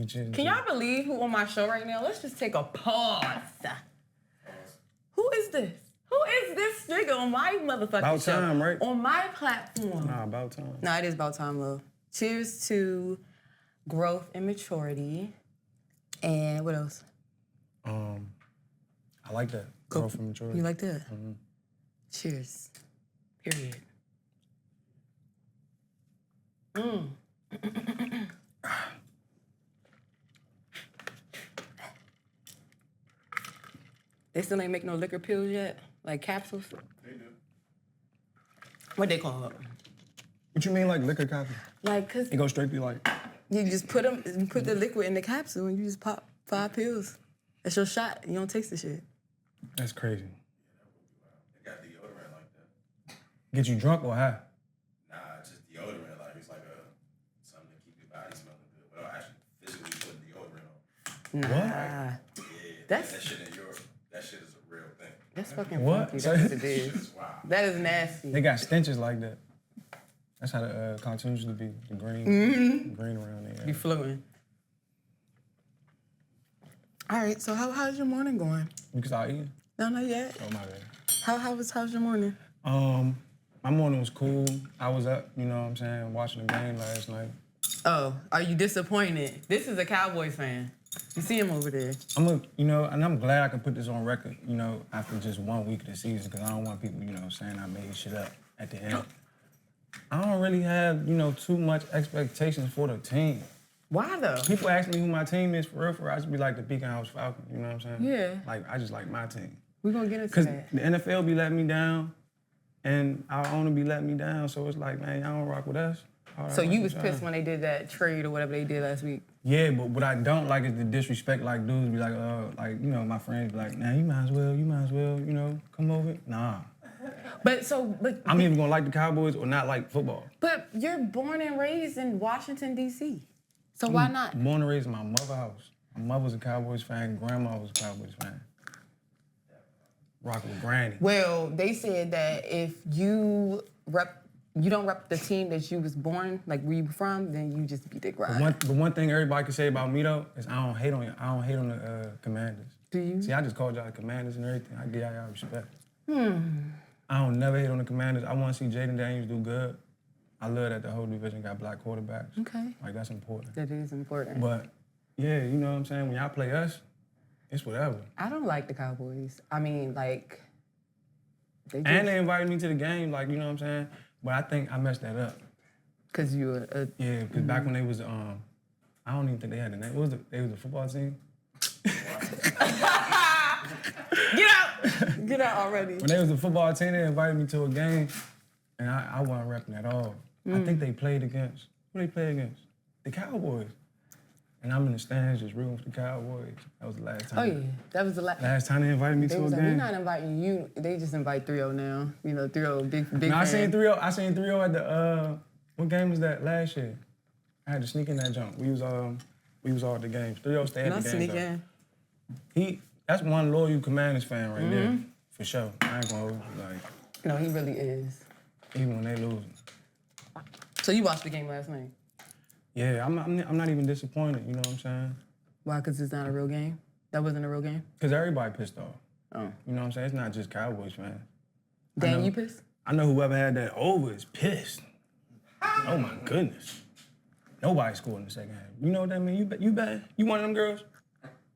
Can y'all believe who on my show right now? Let's just take a pause. Who is this? Who is this nigga on my motherfucking about show? Time, right? On my platform. Nah, about time. Nah, it is about time, love. Cheers to growth and maturity. And what else? I like that. Growth and maturity. You like that? Mm-hmm. Cheers. Period. They still ain't make no liquor pills yet? Like capsules? They do. What they call it? What you mean, like liquor coffee? Like, cause it goes straight to like. You just put the liquid in the capsule and you just pop 5 pills. That's your shot. You don't taste the shit. That's crazy. They got deodorant like that. Get you drunk or high? Nah, just deodorant. Like it's like something to keep your body smelling good. But I'll actually physically put deodorant on. Nah. What? Yeah, that's that shit in Europe. That shit is a real thing. That's fucking what? funky. That's what it is. Wow. That is nasty. They got stenches like that. That's how the cartoons used to be. The green, green around there. Be floating. All right, so how's your morning going? You can start eating? No, not yet. Oh, my bad. How's your morning? My morning was cool. I was up, you know what I'm saying, watching the game last night. Oh, are you disappointed? This is a Cowboys fan. You see him over there. I'm glad I can put this on record, after just 1 week of the season, because I don't want people, saying I made shit up at the end. I don't really have, too much expectations for the team. Why though? People ask me who my team is for real. I just be like the Beacon House Falcons, you know what I'm saying? Yeah. Like, I just like my team. We're gonna get into that. Because the NFL be letting me down, and our owner be letting me down, so it's like, man, y'all don't rock with us. So you was pissed when they did that trade or whatever they did last week? Yeah, but what I don't like is the disrespect. Like dudes be like, my friends be like, nah, you might as well, come over. Nah. But I'm either gonna like the Cowboys or not like football. But you're born and raised in Washington, D.C. So why not? Born and raised in my mother's house. My mother was a Cowboys fan, grandma was a Cowboys fan. Rockin' with Granny. Well, they said that if you don't rep the team that you was born, like where you from, then you just beat the grind. The one thing everybody can say about me though is I don't hate on the Commanders. Do you? See, I just called y'all the Commanders and everything. I give y'all respect. I don't never hate on the Commanders. I want to see Jaden Daniels do good. I love that the whole division got black quarterbacks. Okay. Like that's important. That is important. But yeah, you know what I'm saying? When y'all play us, it's whatever. I don't like the Cowboys. I mean, like, they invited me to the game, like, you know what I'm saying? But I think I messed that up. Cause you were yeah, because back when they was I don't even think they had the name. They was a football team. Get out already. When they was a football team, they invited me to a game, and I wasn't repping at all. I think they played against, who they play against? The Cowboys. And I'm in the stands just rooting for the Cowboys. That was the last time. Oh yeah, that was the last time they invited me to a game. We're not inviting you. They just invite 3-0 now. You know, 3-0 big. No, I seen 3-0 at the what game was that last year? I had to sneak in that jump. We was all at the games. 3-0 stayed at the game. Not sneak in. That's one loyal Commanders fan right there, for sure. I ain't gonna hold you, like. No, he really is. Even when they lose. So you watched the game last night? Yeah, I'm not even disappointed, you know what I'm saying? Why, because it's not a real game? That wasn't a real game? Because everybody pissed off. Oh. You know what I'm saying? It's not just Cowboys fans. Dan, you pissed? I know whoever had that over is pissed. Oh my goodness. Nobody scored in the second half. You know what that mean? You bad? You one of them girls?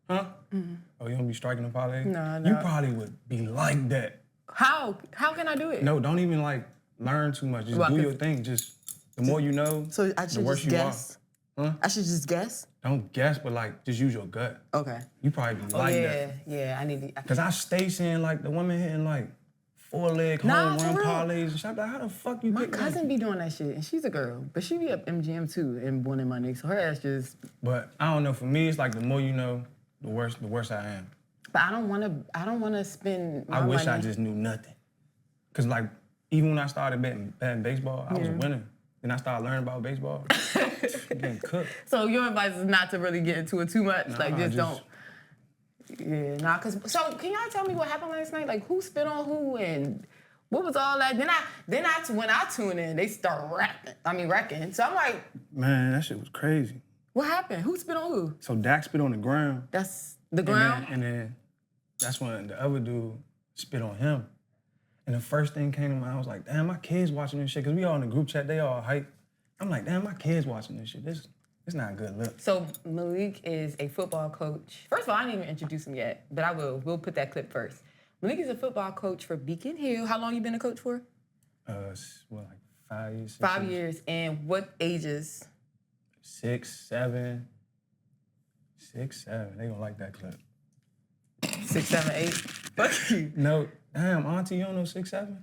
Huh? Mm-hmm. Oh, you don't be striking a parlay? No. You probably would be like that. How? How can I do it? No, don't even like learn too much. Just do your thing. Just the more you know, so I should the worse just guess? you are. Huh? I should just guess? Don't guess, but like just use your gut. Okay. You probably be like that. Yeah, I need to. Cause I stay seeing like the women hitting like 4-leg home run parlays and shit. Like, how the fuck you? My cousin be doing that shit, and she's a girl, but she be up MGM too and born in money, so her ass just. But I don't know. For me, it's like the more you know, the worse I am. But I don't want to spend my money. I wish I just knew nothing. Cause like even when I started betting baseball, I was winning. Then I started learning about baseball. Getting cooked. So your advice is not to really get into it too much. Like just don't. Yeah, nah. So can y'all tell me what happened last night? Like who spit on who and what was all that? Then when I tune in, they start rapping. I mean wrecking. So I'm like, man, that shit was crazy. What happened? Who spit on who? So Dak spit on the ground. That's the ground? And then that's when the other dude spit on him. And the first thing came to mind, I was like, damn, my kids watching this shit. Because we all in the group chat, they all hype. I'm like, damn, my kids watching this shit. This not a good look. So Malik is a football coach. First of all, I didn't even introduce him yet, but I will. We'll put that clip first. Malik is a football coach for Beacon Hill. How long you been a coach for? Like 5 years? 5 years. And what ages? 6, 7. 6, 7. They gonna like that clip. 6, 7, 8. Fuck you. No, damn, Auntie, you don't know 6, 7?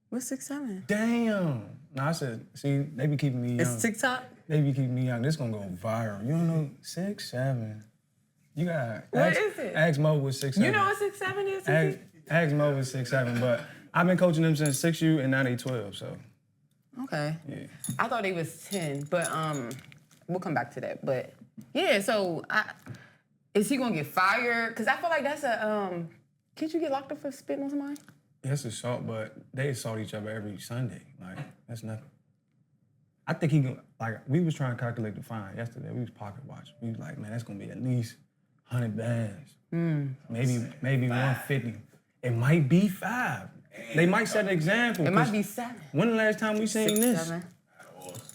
What's 6, 7? Damn. No, I said, see, they be keeping me young. It's TikTok? They be keeping me young. This gonna go viral. You don't know 6, 7. You got What is it? Ask Mo was 6, 7. You know what 6, 7 is? Ask Mo was 6, 7, but I've been coaching them since 6U and now they 12, so. Okay. Yeah. I thought they was 10, but we'll come back to that. But yeah, so is he gonna get fired? Because I feel like that's can't you get locked up for spitting on somebody? It's assault, but they assault each other every Sunday. Like, that's nothing. I think he can, like, we was trying to calculate the fine yesterday. We was pocket watching. We was like, man, that's gonna be at least 100 bands. Maybe 150. It might be 5. They might set an example. It might be 7. When the last time we seen 6, this? 7.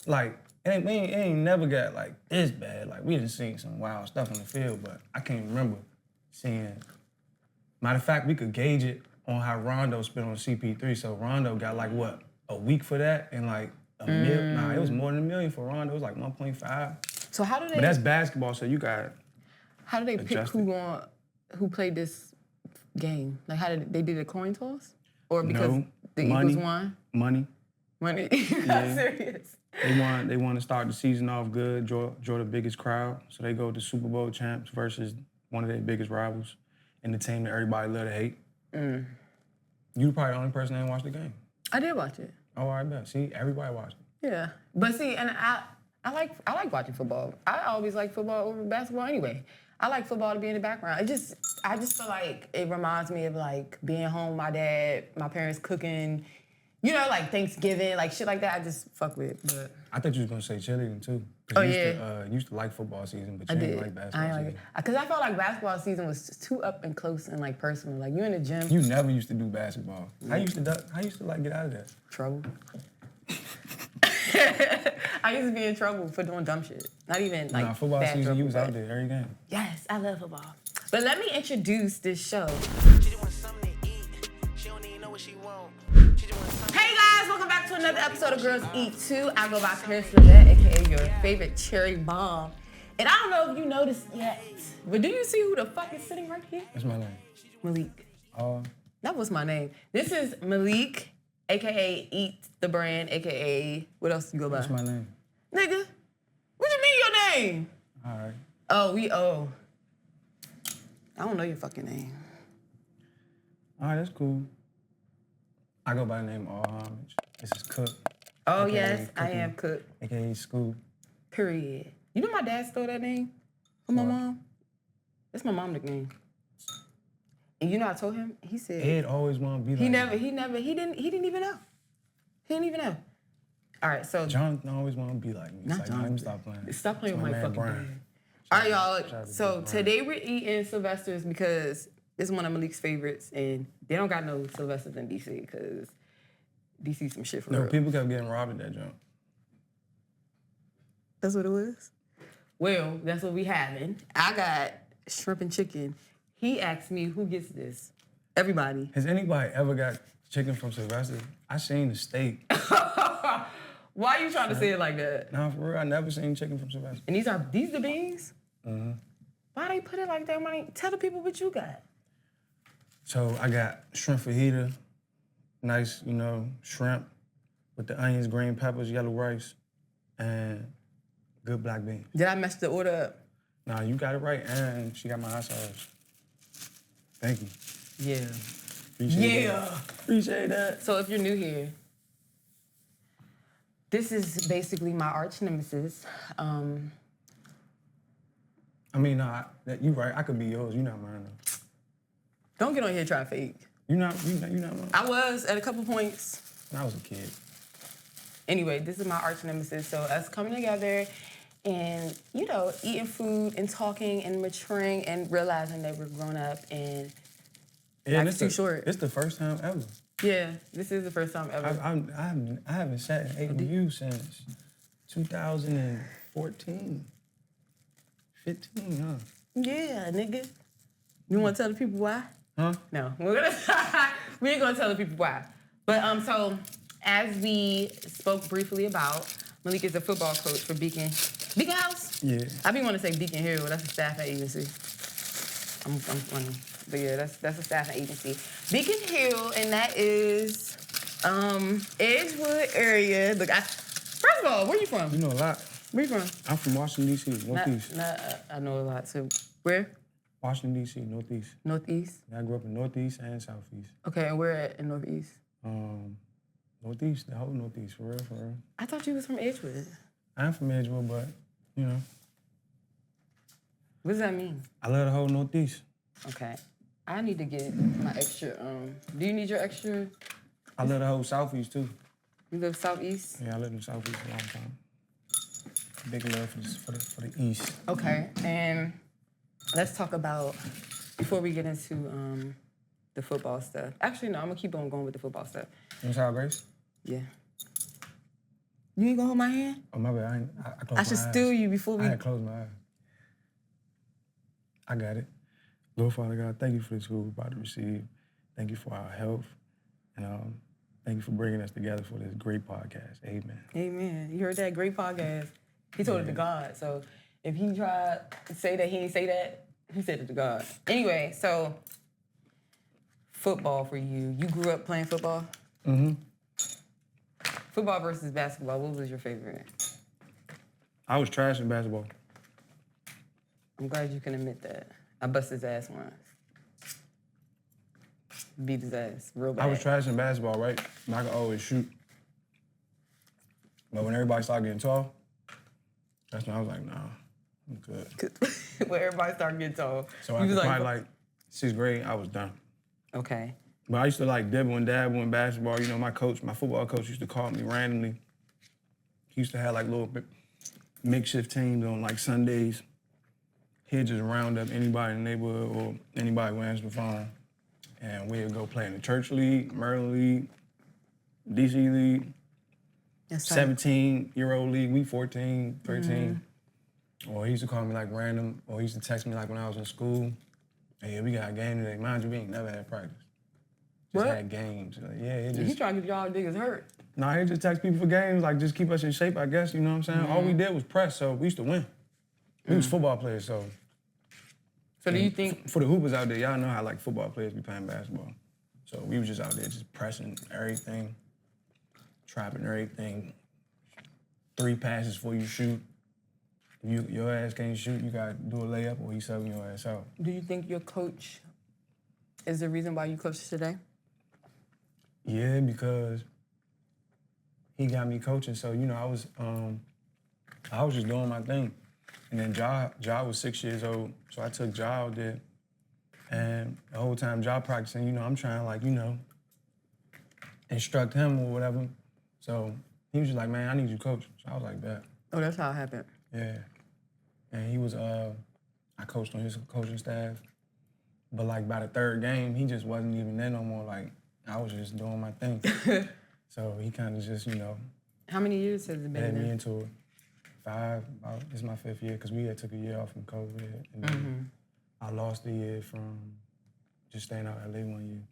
Like, it ain't never got like this bad. Like, we done seen some wild stuff on the field, but I can't remember seeing. Matter of fact, we could gauge it on how Rondo spit on CP3. So Rondo got like what, a week for that, and like a million. Nah, it was more than $1 million for Rondo. It was like 1.5. So how do they? But that's basketball, so you got. How do they pick who played this game? Like, how did they did a coin toss, or because the Eagles won? Money. Not serious. They want to start the season off good, draw the biggest crowd. So they go to Super Bowl champs versus one of their biggest rivals and the team that everybody love to hate. You probably the only person that didn't watch the game. I did watch it. Oh, I bet. See, everybody watched it. Yeah, but see, and I like watching football. I always like football over basketball anyway. I like football to be in the background. I just feel like it reminds me of like being home, my dad, my parents cooking, you know, like Thanksgiving, like shit like that. I just fuck with. But I thought you was gonna say cheerleading too. Oh, you yeah. Used to like football season, but you didn't like basketball season. Because I felt like basketball season was just too up and close and like personal. Like you in the gym. You never used to do basketball. I used to like get out of that. Trouble. I used to be in trouble for doing dumb shit. Not even like football bad season, trouble, you was out there every game. Yes, I love football. But let me introduce this show. Hey guys, welcome back to another episode of Girls Eat Too. I go by Paris Lavet, aka your favorite cherry bomb. And I don't know if you noticed yet, but do you see who the fuck is sitting right here? That's my name. Malik. Oh. That was my name. This is Malik, aka Eat the Brand, aka what else you go by? That's my name. Nigga, what you mean your name? All right. Oh, I don't know your fucking name. All right, that's cool. I go by the name AllHomage. This is Cook. Oh, AKA yes, I Cookie, am Cook. AKA Scoop. Period. You know my dad stole that name from my mom? That's my mom's nickname. And you know I told him? He said... Ed always want to be like he didn't even know. He didn't even know. All right, so... Jonathan always want to be like me. It's Not like, Jonathan. let me stop playing. Stop playing with my fucking Brian. dad. All right, y'all. So today we're eating Sylvester's because it's one of Malik's favorites, and they don't got no Sylvester's in DC because DC some shit for real. No, people kept getting robbed at that jump. That's what it was? Well, that's what we having. I got shrimp and chicken. He asked me, who gets this? Everybody. Has anybody ever got chicken from Sylvester? I seen the steak. Why are you trying to say it like that? Nah, for real, I never seen chicken from Sylvester. And these the beans? Mm-hmm. Why they put it like that? Tell the people what you got. So I got shrimp fajita, nice, shrimp with the onions, green peppers, yellow rice, and good black beans. Did I mess the order up? Nah, you got it right, and she got my hot sauce. Thank you. Yeah. Appreciate that. Appreciate that. So if you're new here, this is basically my arch nemesis. You right. I could be yours. You not mine though. Don't get on here and try to fake. You not mine. I was at a couple points. When I was a kid. Anyway, this is my arch nemesis. So us coming together and, you know, eating food and talking and maturing and realizing that we're grown up and life's too short. It's the first time ever. Yeah, this is the first time ever. I haven't sat and ate with you since 2014, 15, huh? Yeah, nigga. You want to tell the people why? Huh? No, we ain't gonna tell the people why. But so as we spoke briefly about, Malik is a football coach for Beacon House. Yeah. I be want to say Beacon Hill. That's a staffing agency. I'm funny, but yeah, that's a staffing agency. Beacon Hill, and that is Edgewood area. Look, first of all, where you from? You know a lot. Where you from? I'm from Washington, D.C., Northeast. I know a lot too. Where? Washington, D.C., Northeast. Northeast? I grew up in Northeast and Southeast. Okay, and where at in Northeast? Northeast, the whole Northeast, for real. I thought you was from Edgewood. I'm from Edgewood, but, you know. What does that mean? I love the whole Northeast. Okay. I need to get my extra, do you need your extra? I love the whole Southeast, too. You live Southeast? Yeah, I lived in Southeast for a long time. Big love for the East. Okay, and let's talk about, before we get into the football stuff. Actually, no, I'm gonna keep on going with the football stuff. You saw Grace? Yeah. You ain't gonna hold my hand? Oh, my bad. I closed my I eyes. should steal you before we... I had closed my eyes. I got it. Lord Father God, thank you for this food we're about to receive. Thank you for our health. And thank you for bringing us together for this great podcast. Amen. Amen. You heard that? Great podcast. He told it to God. So if he tried to say that he didn't say that, he said it to God. Anyway, so football for you. You grew up playing football? Mm-hmm. Football versus basketball, what was your favorite? I was trash in basketball. I'm glad you can admit that. I bust his ass once. Beat his ass real bad. I was trash in basketball, right? And I could always shoot. But when everybody started getting tall, that's when I was like, nah, I'm good. When everybody started getting tall. So I was probably like 6th grade, I was done. Okay. But I used to like dibble and dabble in basketball. You know, my football coach used to call me randomly. He used to have like little makeshift teams on like Sundays. He'd just round up anybody in the neighborhood or anybody who answered the phone. And we'd go play in the church league, Maryland league, DC league, 17-year-old league. We 14, 13. Or he used to call me like random, or he used to text me like when I was in school. Hey, we got a game today. Mind you, we ain't never had practice. Just had games. Yeah, He trying to get y'all niggas hurt. Nah, he just text people for games, like just keep us in shape, I guess, you know what I'm saying? All we did was press, so we used to win. We was football players, so. So do you think... For the hoopers out there, y'all know how like football players be playing basketball. So we was just out there just pressing everything, trapping everything. 3 passes before you shoot. If your ass can't shoot, you gotta do a layup or he's subbing your ass out. Do you think your coach is the reason why you coach today? Yeah, because he got me coaching. So, you know, I was just doing my thing. And then Ja was 6 years old, so I took Ja out there. And the whole time Ja practicing, you know, I'm trying to like, you know, instruct him or whatever. So he was just like, man, I need you coach. So I was like, bet. Oh, that's how it happened. Yeah. And he was, I coached on his coaching staff. But like by the 3rd game, he just wasn't even there no more. Like, I was just doing my thing. So he kind of just, you know. How many years has it been led there? me into it. 5, this is my 5th year, because we had took a year off from COVID. And then I lost a year from just staying out LA 1 year.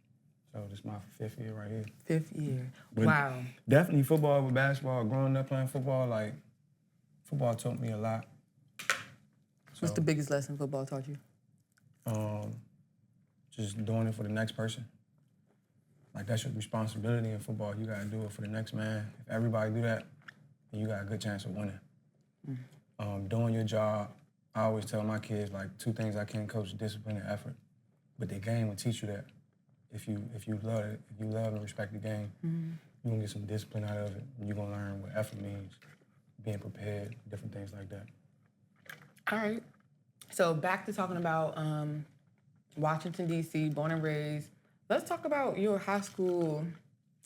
So this is my 5th year right here. 5th year. But wow. Definitely football with basketball. Growing up playing football, like, football taught me a lot. What's the biggest lesson football taught you? Just doing it for the next person. Like, that's your responsibility in football. You gotta do it for the next man. If everybody do that, then you got a good chance of winning. Doing your job, I always tell my kids, like, 2 things I can coach: discipline and effort. But the game will teach you that. If you love it, if you love and respect the game, you're gonna get some discipline out of it, and you're gonna learn what effort means, being prepared, different things like that. All right. So back to talking about Washington, D.C., born and raised. Let's talk about your high school.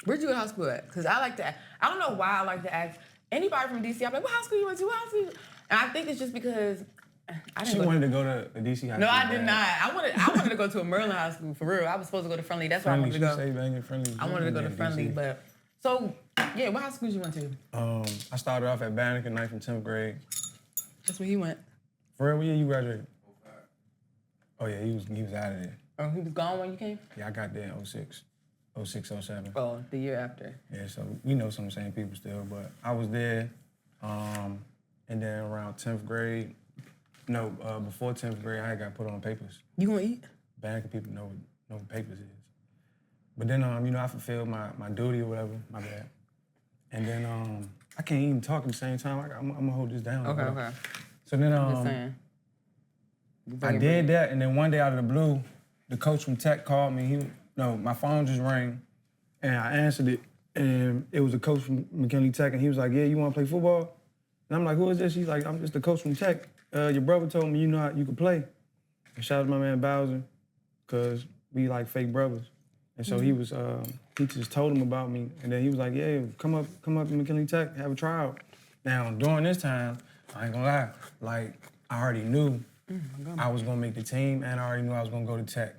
Where'd you go to high school at? Because I don't know why I like to ask anybody from D.C. I'm like, what high school you went to? What high school? And I think it's just because I didn't She wanted to go to a DC high school. No, I did not. I wanted to go to a Maryland high school, for real. I was supposed to go to Friendly. That's where I wanted to go. Friendly. I wanted to go to Friendly, but... So, yeah, what high schools you went to? I started off at Banneker, 9th and 10th grade. That's where he went. For real, what year you graduated? 05. Oh, yeah, he was out of there. Oh, he was gone when you came? Yeah, I got there in 06. 06, 07. Oh, the year after. Yeah, so we know some of the same people still, but I was there, and then around 10th grade, before 10th grade, I had got put on papers. You gonna eat? Banneker people know what papers is. But then, I fulfilled my duty or whatever, my bad. And then, I can't even talk at the same time. I'm gonna hold this down. Okay. So then, Just saying. I did that, and then one day out of the blue, the coach from Tech called me. My phone just rang, and I answered it, and it was the coach from McKinley Tech, and he was like, "Yeah, you want to play football?" And I'm like, "Who is this?" He's like, "I'm just the coach from Tech. Your brother told me you know how you could play." And shout out to my man Bowser, cause we like fake brothers. And so he just told him about me, and then he was like, "Yeah, come up to McKinley Tech, have a tryout." Now during this time, I ain't gonna lie, like I already knew I was gonna make the team, and I already knew I was gonna go to Tech.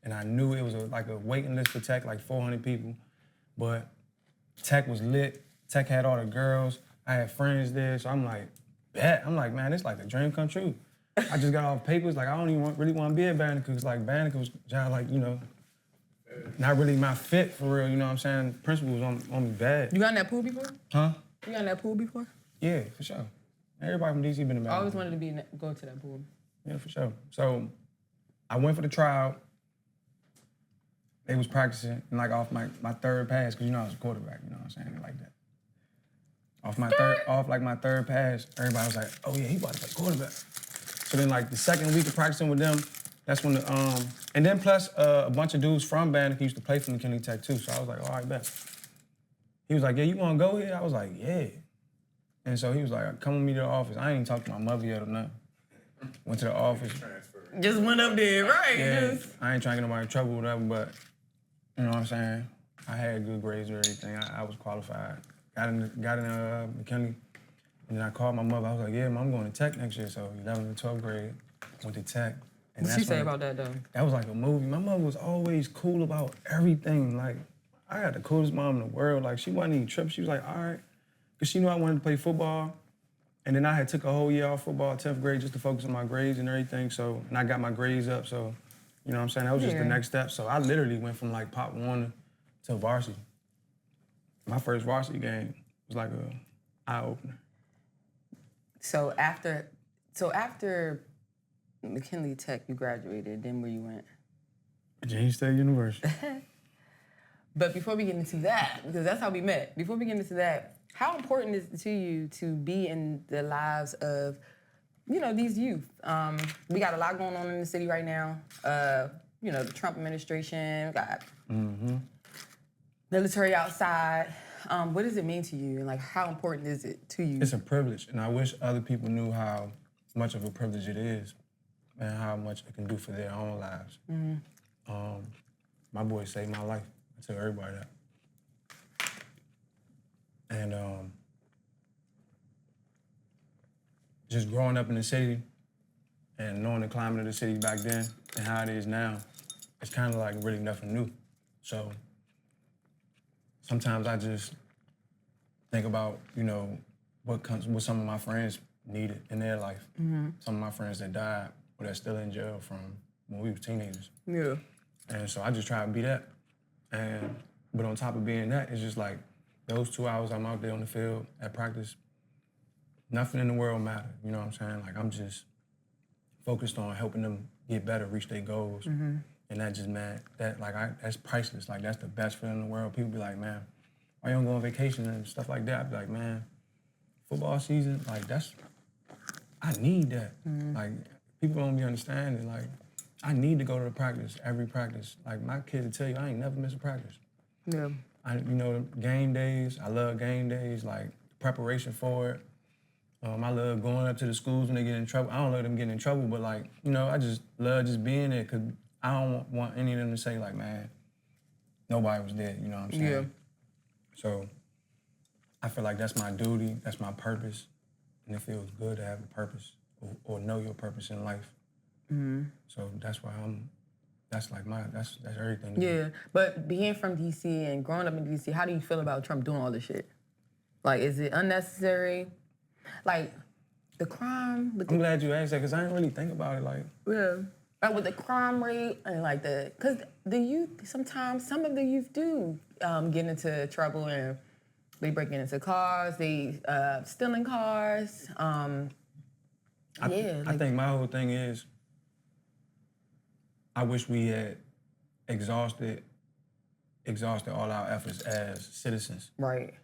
And I knew it was like a waiting list for Tech, like 400 people. But Tech was lit. Tech had all the girls. I had friends there, so I'm like, bet. I'm like, man, it's like a dream come true. I just got off papers, like I don't even really want to be at Banneker, because like Banneker was just like, not really my fit for real, you know what I'm saying? Principal was on me bad. You got in that pool before? Huh? You got in that pool before? Yeah, for sure. Everybody from DC been in Banneker. I always wanted to go to that pool. Yeah, for sure. So I went for the tryout. They was practicing, and like off my third pass, because I was a quarterback, you know what I'm saying, like that. Off my third pass, everybody was like, "Oh yeah, he about to play quarterback." So then like the second week of practicing with them, that's when and then plus a bunch of dudes from Banneker used to play for McKinley Tech too. So I was like, "All right, bet." He was like, "Yeah, you want to go here?" I was like, "Yeah." And so he was like, "Come with me to the office." I ain't even talked to my mother yet or nothing. Went to the office. Just went up there, right? Yeah, I ain't trying to get nobody in trouble or whatever, but you know what I'm saying? I had good grades and everything. I was qualified. Got in McKinley, and then I called my mother. I was like, "Yeah, Mom, I'm going to Tech next year." So 11th and 12th grade, went to Tech. What'd she say about that, though? That was like a movie. My mother was always cool about everything. Like, I got the coolest mom in the world. Like, she wasn't even tripping. She was like, all right. Because she knew I wanted to play football. And then I had took a whole year off football, 10th grade, just to focus on my grades and everything. So, and I got my grades up. So, you know what I'm saying? That was just the next step. So I literally went from like Pop 1 to varsity. My first varsity game was like a eye-opener. So after McKinley Tech, you graduated, then where you went? Virginia State University. But before we get into that, because that's how we met, before we get into that, how important is it to you to be in the lives of, these youth? We got a lot going on in the city right now. The Trump administration, we got military outside. What does it mean to you? And how important is it to you? It's a privilege, and I wish other people knew how much of a privilege it is and how much it can do for their own lives. My boy saved my life. I tell everybody that. And just growing up in the city and knowing the climate of the city back then and how it is now, it's kind of like really nothing new. So sometimes I just think about, what some of my friends needed in their life. Some of my friends that died or that's still in jail from when we were teenagers. Yeah. And so I just try to be that. But on top of being that, it's just like those 2 hours I'm out there on the field at practice, nothing in the world matters. You know what I'm saying? Like, I'm just focused on helping them get better, reach their goals. And that just, man, that's priceless. Like, that's the best feeling in the world. People be like, man, why you don't go on vacation and stuff like that? I be like, man, football season, like, I need that. Like, people don't be understanding. Like, I need to go to the practice, every practice. Like, my kids will tell you, I ain't never missed a practice. Yeah. Game days, I love game days, like, preparation for it. I love going up to the schools when they get in trouble. I don't love them getting in trouble, but, like, I just love just being there because I don't want any of them to say, like, man, nobody was there, you know what I'm saying? Yeah. So I feel like that's my duty, that's my purpose, and it feels good to have a purpose or know your purpose in life. So that's why that's everything to me. Yeah, but being from DC and growing up in DC, how do you feel about Trump doing all this shit? Like, is it unnecessary? Like, the crime with I'm glad you asked that because I didn't really think about it like. Yeah. Like with the crime rate and like because the youth, sometimes some of the youth do get into trouble and they breaking into cars, they stealing cars. I think my whole thing is I wish we had exhausted all our efforts as citizens. Right.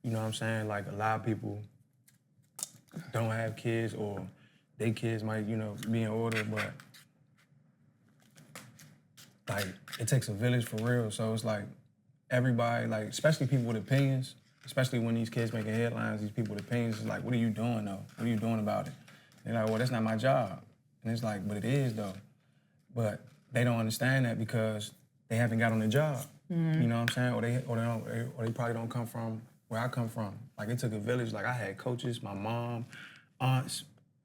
You know what I'm saying? Like a lot of people don't have kids or their kids might, be in order, but like it takes a village for real. So it's like everybody, like especially people with opinions, especially when these kids making headlines, these people with opinions, it's like, what are you doing though? What are you doing about it? They're like, well, that's not my job. And it's like, but it is though. But they don't understand that because they haven't got on the job. You know what I'm saying? Or they probably don't come from where I come from. Like it took a village. Like I had coaches, my mom, aunts,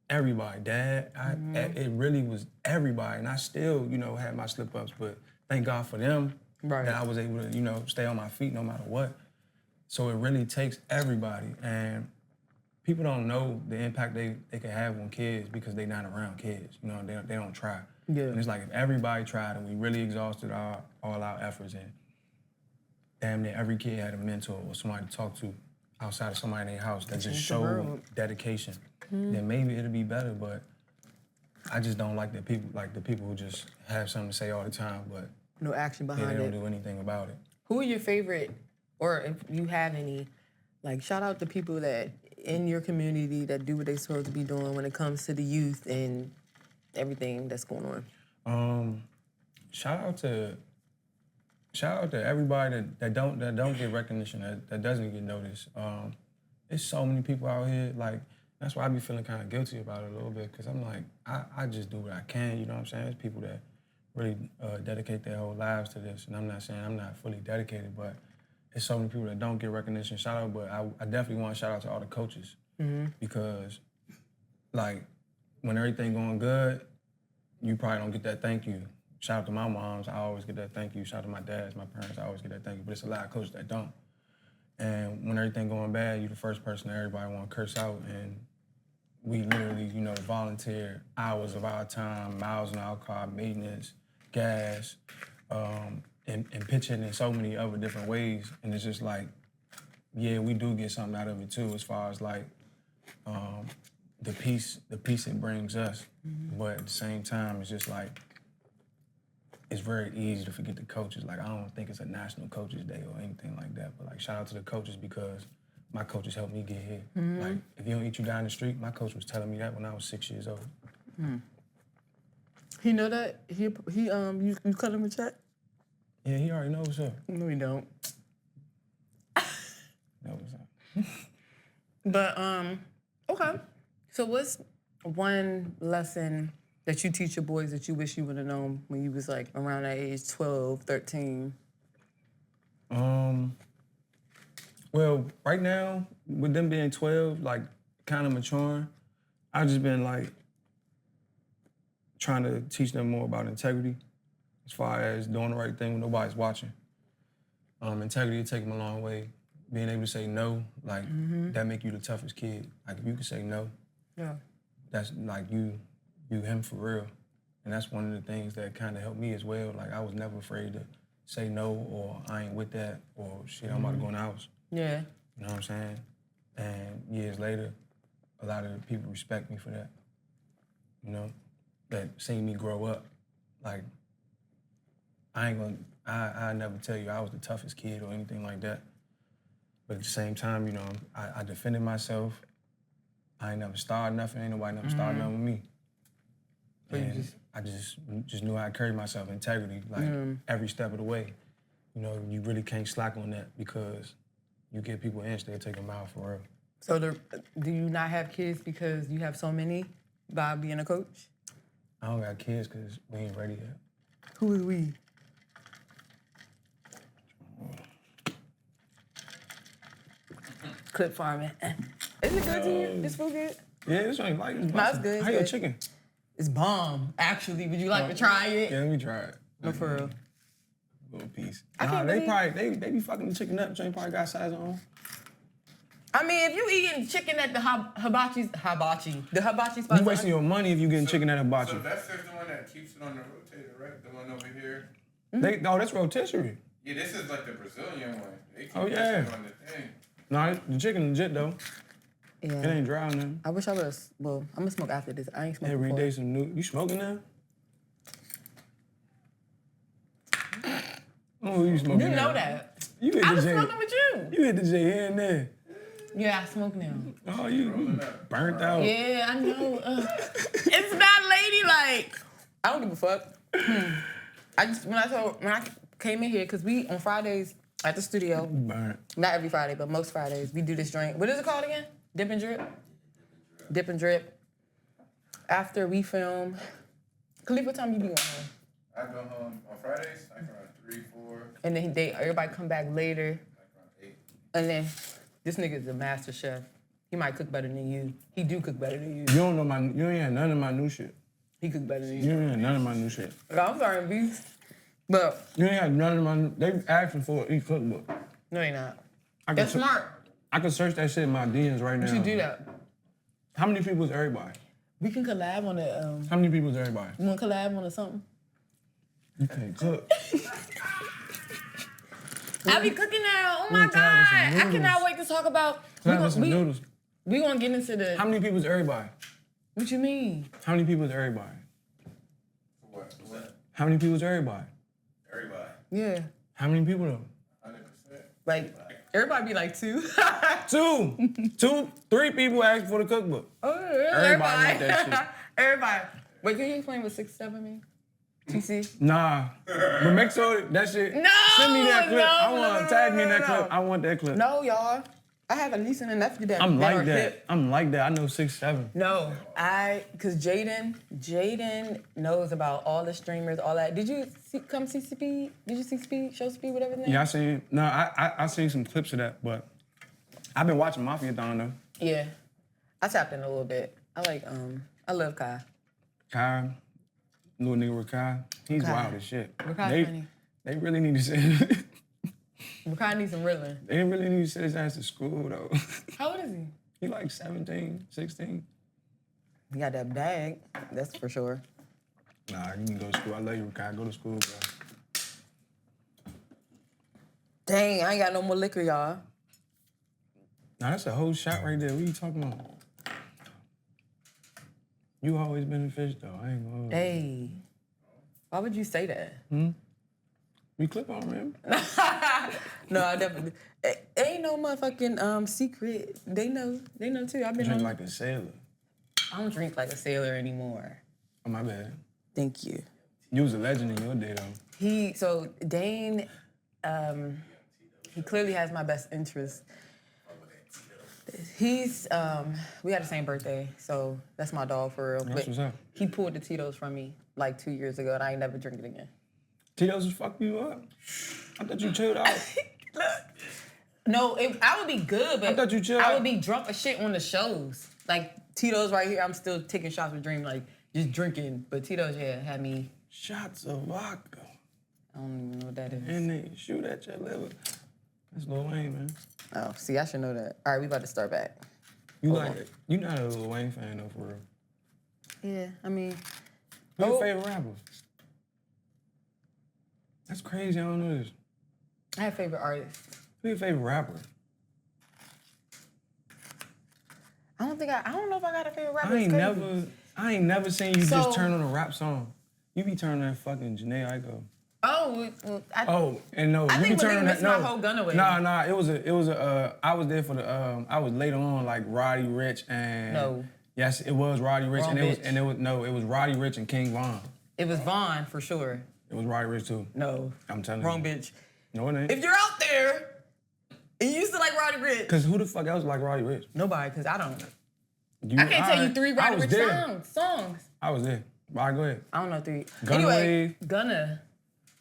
everybody, dad. It really was everybody. And I still, had my slip-ups, but thank God for them that I was able to, stay on my feet no matter what. So it really takes everybody. And people don't know the impact they can have on kids because they're not around kids. They don't try. Yeah. And it's like if everybody tried and we really exhausted all our efforts and damn near every kid had a mentor or somebody to talk to outside of somebody in their house that just showed dedication, then maybe it'll be better. But I just don't like the people who just have something to say all the time, but no action behind they it. don't do anything about it. Who are your favorite, or if you have any, like shout out to people that in your community that do what they're supposed to be doing when it comes to the youth and everything that's going on? Shout out to everybody that don't get recognition, that doesn't get noticed. There's so many people out here, like, that's why I be feeling kind of guilty about it a little bit, because I'm like, I just do what I can, you know what I'm saying? There's people that really dedicate their whole lives to this, and I'm not saying I'm not fully dedicated, but there's so many people that don't get recognition. Shout out, but I definitely want to shout out to all the coaches, because, like, when everything going good, you probably don't get that thank you. Shout out to my moms, I always get that thank you. Shout out to my dads, my parents, I always get that thank you. But it's a lot of coaches that don't. And when everything going bad, you're the first person that everybody want to curse out. And we literally, volunteer hours of our time, miles in our car, maintenance, gas, and pitching in so many other different ways. And it's just like, yeah, we do get something out of it too, as far as like the peace it brings us. But at the same time, it's just like, it's very easy to forget the coaches. Like, I don't think it's a National Coaches Day or anything like that, but like, shout out to the coaches because my coaches helped me get here. Like, if you don't eat, you die in the street, my coach was telling me that when I was 6 years old. He know that? You cut him a check? Yeah, he already knows what's up. No, he don't. Know what's up. But, okay. So what's one lesson that you teach your boys that you wish you would have known when you was like around that age, 12, 13? Well, right now, with them being 12, like kind of maturing, I've just been like trying to teach them more about integrity as far as doing the right thing when nobody's watching. Integrity will take them a long way. Being able to say no, like that make you the toughest kid. Like if you can say no, that's like you him for real. And that's one of the things that kind of helped me as well. Like I was never afraid to say no or I ain't with that or shit, I'm about to go in the house. Yeah. You know what I'm saying? And years later, a lot of people respect me for that. That seen me grow up. Like, I never tell you I was the toughest kid or anything like that. But at the same time, I defended myself. I ain't never started nothing, ain't nobody never started nothing with me. And I just knew how to carry myself, integrity, like every step of the way. You really can't slack on that because you give people an inch, they'll take a mile for real. So do you not have kids because you have so many by being a coach? I don't got kids because we ain't ready yet. Who is we? Clip farming. Is it good to you? This food good? Yeah, this ain't like it's That's good. How your chicken? It's bomb. Actually, would you like to try it? Yeah, let me try it. No, for real. Little piece. I Nah, can't they believe- probably they be fucking the chicken up. So they probably got size on. I mean, if you eating chicken at the hibachi spot. You wasting your money if you getting chicken at hibachi. Sylvester's the one that keeps it on the rotator, right? The one over here. That's rotisserie. Yeah, this is like the Brazilian one. They keep Oh, that yeah. shit on the thing. Nah, the chicken legit though. It Yeah. ain't dry on them. I wish I was. Well, I'm gonna smoke after this. I ain't smoking Every before. day some new. You smoking now? Oh, you smoking You now. know that. You hit I the was J. smoking with you. You hit the J here and there. Yeah, I smoke now. Oh, you burnt out. Yeah, I know. It's not ladylike. I don't give a fuck. I just when I came in here because we on Fridays at the studio. Burnt. Not every Friday, but most Fridays we do this drink. What is it called again? Dip and drip. Dip and drip. After we film, Khalif, what time you be going home? I go home on Fridays, like around 3, 4, And then everybody come back later, like around 8. and then this nigga's a master chef. He might cook better than you. He do cook better than you. You don't know you ain't had none of my new shit. He cook better than You you. ain't had none of my new shit. I'm sorry, beef. But You ain't had none of my. They asking for each cookbook. no, they not. I can That's smart. I can search that shit in my DMs right now. You should do that. How many people is everybody? We can collab on a. How many people is everybody? You want to collab on a something? You can't cook. I be cooking now. Oh my We god! can have some I noodles. cannot wait to talk about. Have some noodles. We gonna get into the. How many people is everybody? What you mean? How many people is everybody? What? What's that? How many people is everybody? Everybody. Yeah. How many people though? 100%. Like everybody be like 2. 2, 3 people asked for the cookbook. Oh, Everybody want that shit. Everybody. Wait, can you explain what 6, 7 mean? TC? Nah, but make sure that shit. No, Send me that clip. no, I want no, tag me in that no. clip. I want that clip. No, y'all. I have a niece and a nephew that I'm that are like that. hip. I'm like that. I know 6, 7. No, cause Jaden knows about all the streamers, all that. Did you come see Speed? Did you see Speed? Show Speed, whatever his name? Yeah, I seen. No, I seen some clips of that, but I've been watching Mafia Thon though. Yeah. I tapped in a little bit. I love Kai. Kai, little nigga with Kai, he's Kai. wild as shit. Kai funny. They really need to send. Kai needs some riddling. They really need to send his ass to school though. How old is he? He like 17, 16. He got that bag, that's for sure. Nah, you can go to school. I love you, Kai. Go to school, bro. Dang, I ain't got no more liquor, y'all. Nah, that's a whole shot right there. What you talking about? You always been a fish though. I ain't gonna hold you. Hey, why would you say that? We clip on, man. No, I definitely. Ain't no motherfucking secret. They know too. I've been Drink on. like a sailor. I don't drink like a sailor anymore. Oh, my bad. Thank you. You was a legend in your day though. Dane, he clearly has my best interest. He's, we had the same birthday, so that's my dog for real. That's what's up. He pulled the Tito's from me like 2 years ago, and I ain't never drink it again. Tito's was fucking you up? I thought you chilled out. No, I would be good, but I thought you chilled I out. would be drunk as shit on the shows. Like Tito's right here, I'm still taking shots with Dream, like just drinking. But Tito's, yeah, had me. Shots of vodka. I don't even know what that is. And they shoot at your liver. That's Lil Wayne, man. Oh, see, I should know that. All right, we about to start back. You like it. You not a Lil Wayne fan though, for real. Yeah, I mean, Who's your favorite rapper? That's crazy, I don't know this. I have favorite artists. Who's your favorite rapper? I don't know if I got a favorite rapper. I ain't never seen you So- just turn on a rap song. You be turning that fucking Janae Aiko. Oh, well, And no, I you think be Malik turning missed that. my whole Gunaway. Nah. It was a. I was there for the. I was later on like Roddy Ricch and. No. Yes, it was Roddy Ricch Wrong and it bitch. was it was Roddy Ricch and King Von. It was Vaughn for sure. It was Roddy Ricch too. No, I'm telling wrong you. bitch. No, it ain't. If you're out there and you used to like Roddy Ricch, Cause who the fuck else like Roddy Ricch? nobody, because I don't. You, I can't tell you alright. 3 I Roddy was Ricch there. songs. I was there. All right, go ahead. I don't know 3. Gunna Anyway, Wave. Gunna.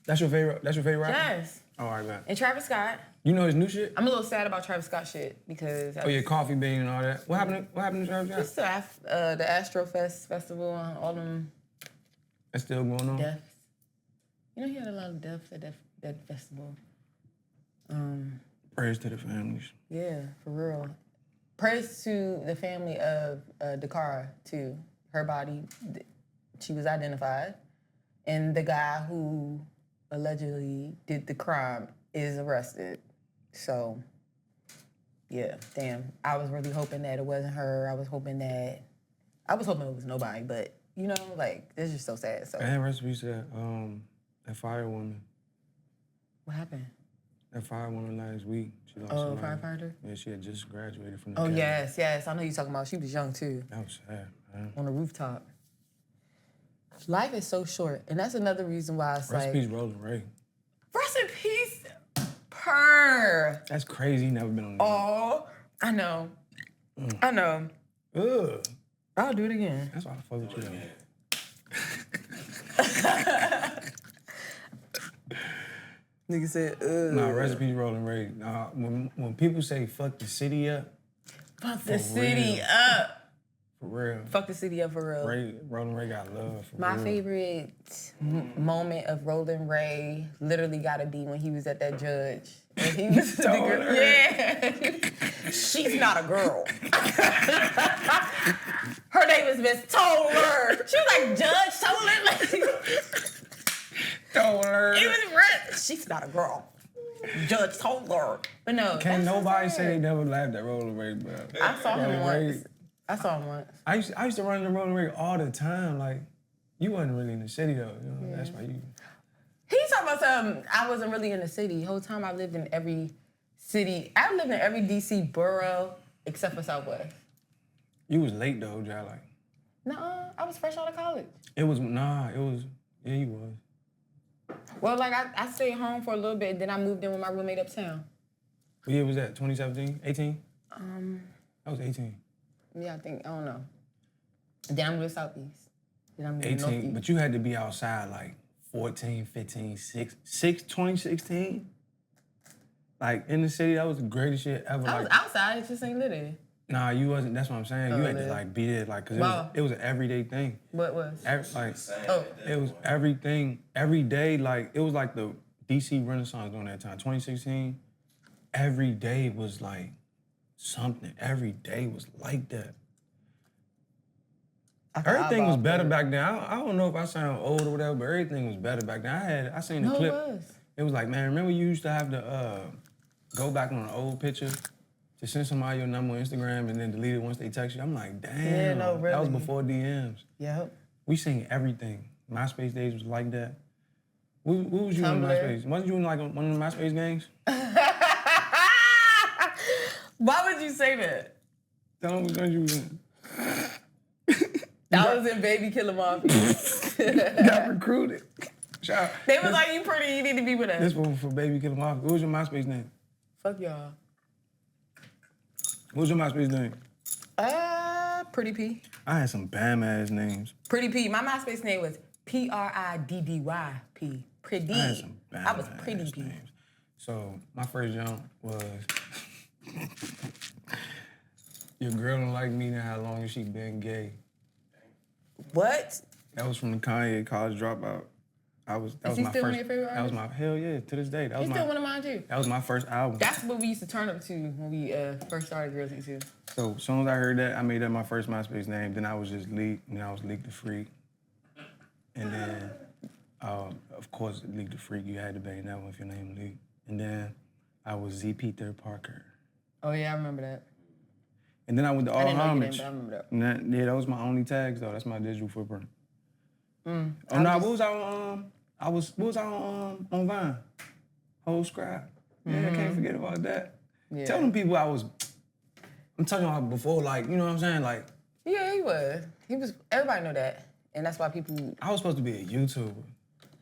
That's your favorite rapper? Yes. Oh, all right, man. And Travis Scott. You know his new shit? I'm a little sad about Travis Scott shit because Oh, yeah, Coffee Bean and all that. What happened to Travis Scott? just the Astrofest festival and all them That's still going on? deaths. You know he had a lot of deaths at that festival. Prayers to the families. Yeah, for real. Praise to the family of Dakara too. Her body, she was identified, and the guy who allegedly did the crime is arrested. So, yeah, damn. I was really hoping that it wasn't her. I was hoping it was nobody. But you know, like it's just so sad. So. And recipes to that firewoman. What happened? That firewoman last week. She lost Oh, somebody. firefighter? Yeah, she had just graduated from the Oh, academy. yes. I know you're talking about. She was young, too. That was sad, man. On the rooftop. Life is so short. And that's another reason why it's Recipes Rolling Ray. Rest in peace, Purr. That's crazy. He never been on the Oh, I know. I know. Ugh. I'll do it again. That's why I fuck with you. Nigga said, ugh. Nah, Recipes Rolling Ray. Nah, when people say fuck the city up, Fuck the city up. for real. Fuck the city up for real. Rolling Ray got love, for My real. favorite moment of Rolling Ray literally gotta be when he was at that judge. And he was the told girl. her. Yeah. She's not a girl. Her name is Miss Toller. She was like, Judge Toller. Toller. It was right. She's not a girl. Judge Toller. But no. Can't that's nobody so say they sad. never laughed at Rolling Ray, bro. I saw him Rolling once. Ray. I I used to run the Rolling Ray all the time. Like, you wasn't really in the city though. You know, that's why you. He's talking about something. I wasn't really in the city. The whole time I lived in every city. I lived in every DC borough except for Southwest. You was late though, Jai. Like, Nuh-uh. I was fresh out of college. yeah, you was. Well, like I stayed home for a little bit, then I moved in with my roommate uptown. What year was that? 2017? 18? I was 18. Yeah, I don't know. Then I moved to Southeast. Then I moved to 18, Northeast. but you had to be outside like 14, 15, 2016? Like, in the city, that was the greatest shit ever. I was Like, outside, it just ain't lit. nah, you wasn't, that's what I'm saying. You had to yeah. like be there, like, cause Wow. it was an everyday thing. What was? Oh. It was everything, every day, like, it was like the DC Renaissance during that time, 2016. Every day was like something. Every day was like that. Everything was better back then. I don't know if I sound old or whatever, but everything was better back then. I seen the clip. It was. It was like, man, remember you used to have to go back on an old picture to send somebody your number on Instagram and then delete it once they text you? I'm like, damn. Yeah, no, really. That was before DMs. Yep. We seen everything. MySpace days was like that. What was you on Tumblr. MySpace? Wasn't you in like one of the MySpace games? Why would you say that? Tell them which one you was in. I was in Baby Killer Mafia. Got recruited. Shout out. They was like, you pretty, you need to be with us. This one for Baby Killer Mafia. What was your MySpace name? Fuck y'all. What was your MySpace name? Pretty P. I had some bam ass names. Pretty P. My MySpace name was PRIDDYP. Pretty. I had some bam I was Pretty ass P. names. So my first jump was your girl don't like me now. How long has she been gay? What? That was from the Kanye College Dropout. That was he my still one first. of your favorite That was my hell yeah to this day. That was He's my still one of mine too. that was my first album. That's what we used to turn up to when we first started Girls Need To. So as soon as I heard that, I made that my first MySpace name. Then I was just Leak, and then I was Leak the Freak. And then, of course, Leak the Freak, you had to bang that one if your name Leak. And then I was ZP Third Parker. Oh yeah, I remember that. And then I went to I didn't know your name, AllHomage. but I remember that. And that was my only tags though. That's my digital footprint. Mm. Oh no, what was I on Vine? Whole Scribe. Yeah, I can't forget about that. Yeah. Tell them people I'm telling you before, like, you know what I'm saying? Like, Yeah, he was. Everybody know that. And that's why people, I was supposed to be a YouTuber.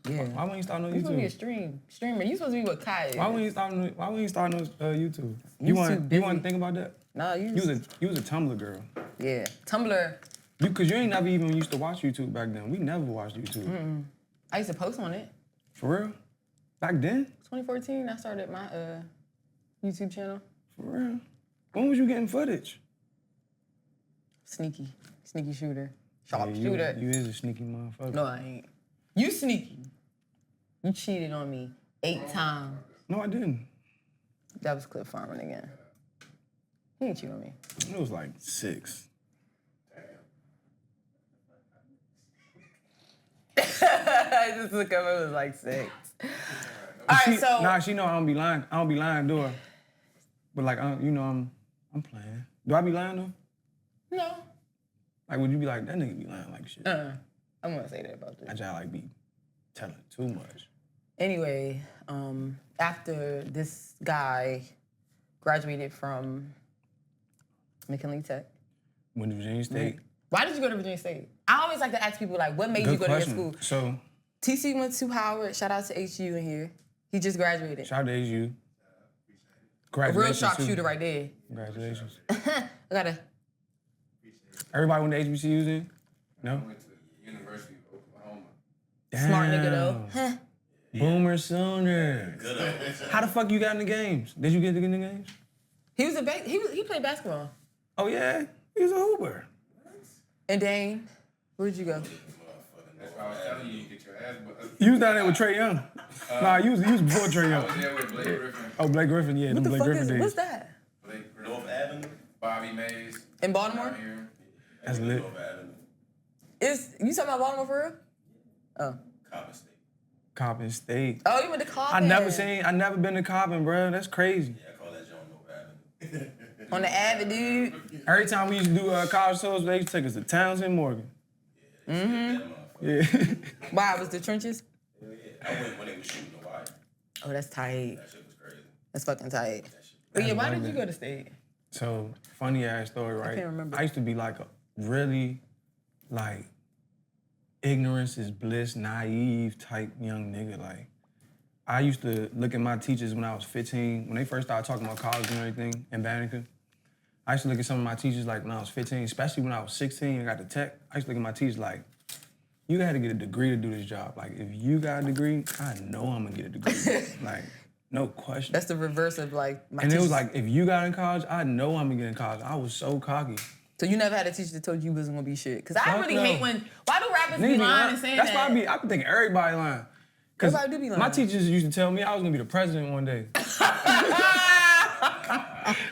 yeah. Why wouldn't you start no You supposed to be a YouTube? streamer. You supposed to be what Kai is. Why wouldn't you start no YouTube? You want busy. to think about that? Nah, You was a Tumblr girl. Yeah. Tumblr, Cause you ain't never even used to watch YouTube back then. We never watched YouTube. I used to post on it. For real? Back then? 2014, I started my YouTube channel. For real? When was you getting footage? Sneaky shooter. Sharp Yeah, shooter. You is a sneaky motherfucker. No, I ain't. You sneaky. You cheated on me 8 times. No, I didn't. That was Clip Farming again. He ain't cheat on me. It was like 6. I just look up, it was like 6. All right, so. Nah, she know I don't be lying. I don't be lying, do I? But like, you know, I'm playing. Do I be lying though? No. Like, would you be like, that nigga be lying like shit? I'm gonna say that about this. I just like be telling too much. Anyway, after this guy graduated from McKinley Tech. Went to Virginia State. Why did you go to Virginia State? I always like to ask people, like, what made you go to your school? So, TC went to Howard. Shout out to HU in here. He just graduated. shout out to HU. A real sharpshooter right there. Congratulations. I gotta. Everybody went to HBCUs then? No? I went to the University of Oklahoma. Damn. Smart nigga though. Boomer Sooner. Good old. How the fuck you got in the games? Did you get in the games? He played basketball. Oh yeah? He was a hooper. And Dane, where'd you go? That's why I was telling you, get your ass button. You was down there with Trey Young. Nah, you was before Trey I Young. was there with Blake Griffin. Oh, Blake Griffin, yeah, What them the Blake fuck Griffin is? days. What's that? Blake Griffin. North Avenue? Bobby Mays. In Baltimore? Down here. That's lit. North Avenue. You talking about Baltimore for real? Oh. Coppin State. Coppin State. Oh, you went to Coppin. I never been to Coppin, bro. That's crazy. Yeah, I call that John North Avenue. On the Avenue. Every time we used to do college shows, they used to take us to Townsend, Morgan. Yeah. Why, was the trenches? I went when they was shooting the wire. Oh, that's tight. That shit was crazy. That's fucking tight. But yeah, why did you go to state? So, funny ass story, right? can't remember. I used to be like a really, like, ignorance is bliss, naive type young nigga. Like, I used to look at my teachers when I was 15, when they first started talking about college and everything in Banneker. I used to look at some of my teachers like when I was 15, especially when I was 16 and got to tech. I used to look at my teachers like, you had to get a degree to do this job. Like, if you got a degree, I know I'm gonna get a degree. Like, no question. That's the reverse of like my And teachers. it was like, if you got in college, I know I'm gonna get in college. I was so cocky. So you never had a teacher that told you wasn't gonna be shit? Cause I Fuck really no. hate when, why do rappers Niggas be be lying and saying That's that? why I be thinking everybody lying. Cause Everybody do be lying. my teachers used to tell me I was gonna be the president one day.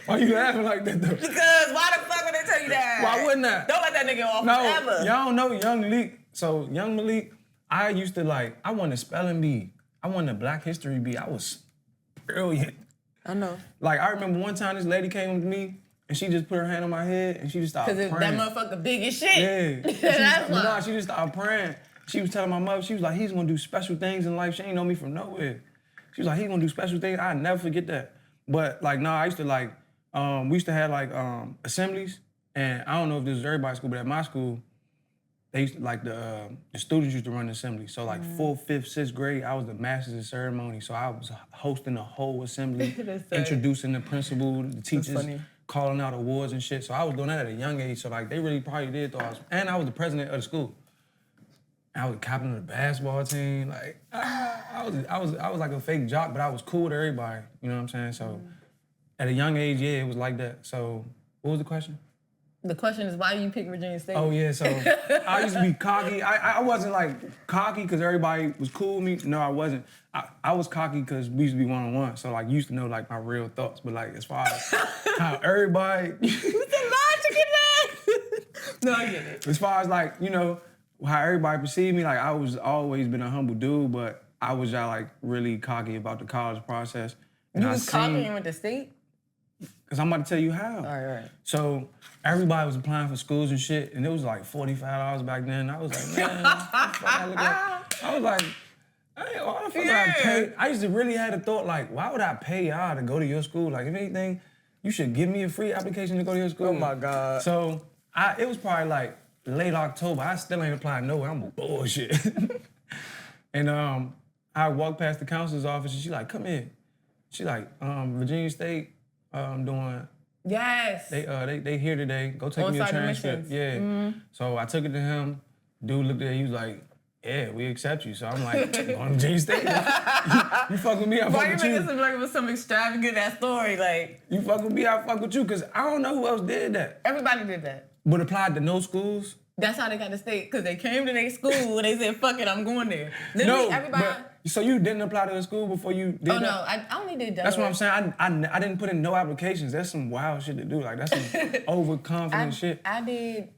Why you laughing like that though? Because why the fuck would they tell you that? Why wouldn't I? Don't let that nigga off No, forever. y'all don't know Young Malik. So Young Malik, I used to like, I won the spelling bee. I won the Black History bee. I was brilliant. I know. Like, I remember one time this lady came up to me and she just put her hand on my head and she just started Cause praying. that motherfucker big as shit. Yeah. That's why. No, she just started praying. She was telling my mother, she was like, he's gonna do special things in life. She ain't know me from nowhere. She was like, he's gonna do special things. I'll never forget that. But like, no, I used to like, we used to have like assemblies, and I don't know if this was everybody's school, but at my school, they used to, like the students used to run the assembly. So like 4th, 5th, 6th grade, I was the master of ceremony. So I was hosting the whole assembly, That's tight. introducing the principal, the teachers, funny. calling out awards and shit. So I was doing that at a young age. So like they really probably did thought I was, and I was the president of the school. I was the captain of the basketball team. Like I was like a fake jock, but I was cool with everybody. You know what I'm saying? So at a young age, yeah, it was like that. So what was the question? The question is, why do you pick Virginia State? Oh yeah, so I used to be cocky. I wasn't like cocky because everybody was cool with me. No, I wasn't. I was cocky because we used to be one-on-one. So like you used to know like my real thoughts. But like as far as how everybody What's the logic in that? No, I get it. as far as like, you know, how everybody perceived me, like I was always been a humble dude, but I was like really cocky about the college process. And You I was cocky and went to state? Cause I'm about to tell you how. All right. So everybody was applying for schools and shit, and it was like $45 back then. I was like, man, what the fuck I look like? I was like, hey, why the fuck would I pay? I used to really had a thought like, why would I pay y'all to go to your school? Like, if anything, you should give me a free application to go to your school. Oh my God. So it was probably like late October. I still ain't applying nowhere. I'm bullshit. And I walked past the counselor's office, and she like, come in. She like, Virginia State. Doing. Yes. They here today. Go take me a On-site transcript. admissions. Yeah. So I took it to him. Dude looked at it. He was like, yeah, we accept you. So I'm like, I'm going to Virginia State. You fuck with me, I fuck Why you with making you. it seem like it was some extravagant ass story? Like, You fuck with me, I fuck with you. Because I don't know who else did that. everybody did that. But applied to no schools. That's how they got to state, because they came to their school and they said, fuck it, I'm going there. Literally, everybody. But, so you didn't apply to a school before you did that? Oh, no, I only did that. That's what I'm saying. I didn't put in no applications. That's some wild shit to do. Like, that's some overconfident shit. I think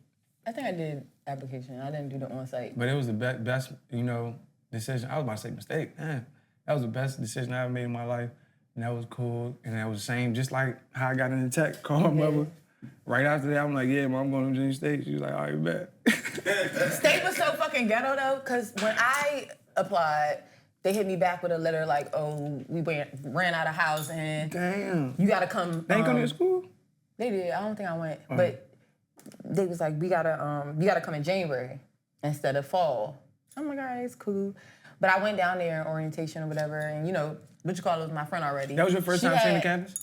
I did application. I didn't do the on-site. But it was the best, decision. I was about to say mistake. Man, that was the best decision I ever made in my life. And that was cool. And that was the same, just like how I got in the tech, called my mother. Right after that, I'm like, yeah, Mom, I'm going to Virginia State. She was like, all right, bet. State was so fucking ghetto, though, because when I applied, they hit me back with a letter like, oh, we ran out of housing. Damn. You got to come. They ain't come to school? They did. I don't think I went. But they was like, you got to come in January instead of fall. I'm like, all right, it's cool. But I went down there in orientation or whatever, and, what you call it was my friend already. That was your first time seeing the campus?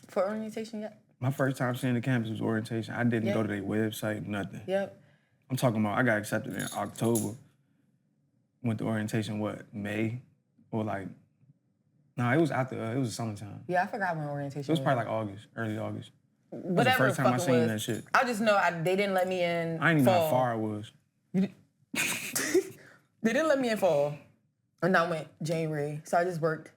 For orientation, yeah. My first time seeing the campus was orientation. I didn't go to their website, nothing. Yep. I'm talking about, I got accepted in October. Went to orientation, May? Or like, no, it was after, it was summertime. Yeah, I forgot when orientation was. It was probably like August, early August. Whatever That was the first time I seen was. that shit. I just know they didn't let me in I didn't even know fall. how far it was. They didn't let me in fall. And I went January, so I just worked.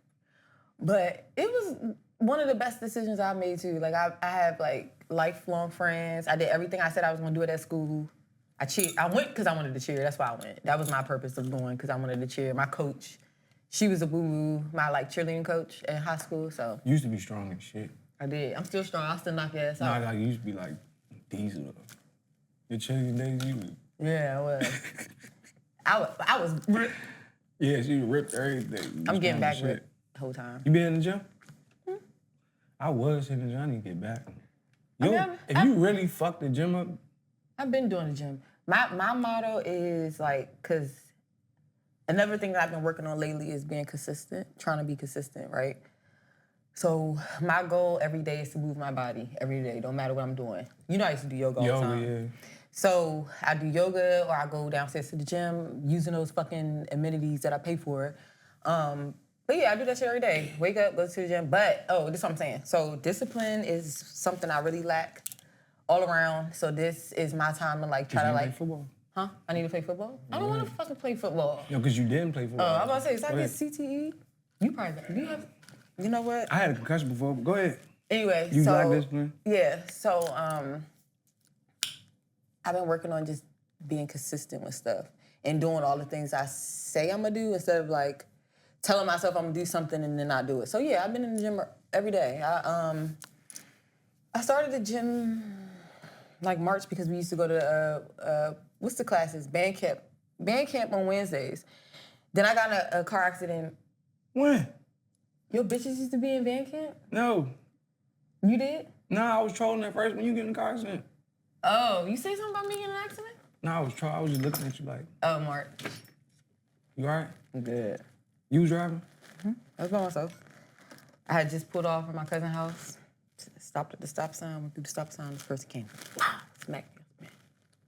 But it was one of the best decisions I made too. Like I have like lifelong friends. I did everything I said I was gonna do it at school. I went because I wanted to cheer. That's why I went. That was my purpose of going, because I wanted to cheer. My coach, she was a boo-boo, my cheerleading coach in high school. So You used to be strong as shit. I did. I'm still strong. I still knock your ass Nah, out. like, you used to be like diesel. Your cheerleading days, you was. Yeah, I was. I was ripped. Yeah, she ripped everything. I'm getting strong back as shit. ripped the whole time. You been in the gym? I was hitting the gym. I need to get back. Yo, mean, if you really fuck the gym up, I've been doing the gym. My motto is because another thing that I've been working on lately is being consistent, trying to be consistent, right? So my goal every day is to move my body every day, no matter what I'm doing. I used to do yoga all the time. yeah. So I do yoga, or I go downstairs to the gym using those fucking amenities that I pay for. But yeah, I do that shit every day. Wake up, go to the gym. But, this is what I'm saying. So discipline is something I really lack all around. So this is my time to try to play football. Huh? I need to play football? I don't want to fucking play football. No, because you didn't play football. I was about to say, is that Go get ahead. CTE? You probably do you have, you know what? I had a concussion before, but go ahead. Anyway, You so like discipline? yeah, so I've been working on just being consistent with stuff and doing all the things I say I'm gonna do instead of telling myself I'm gonna do something and then not do it. So yeah, I've been in the gym every day. I started the gym March because we used to go to what's the classes? Band camp on Wednesdays. Then I got in a car accident. When? Your bitches used to be in band camp? No. You did? Nah, I was trolling at first when you get in the car accident. Oh, you say something about me getting in an accident? Nah, I was trolling. I was just looking at you like, Oh, Mark. you all right? I'm good. You was driving? I was by myself. I had just pulled off from my cousin's house, stopped at the stop sign, went through the stop sign, the person came. Smacked me.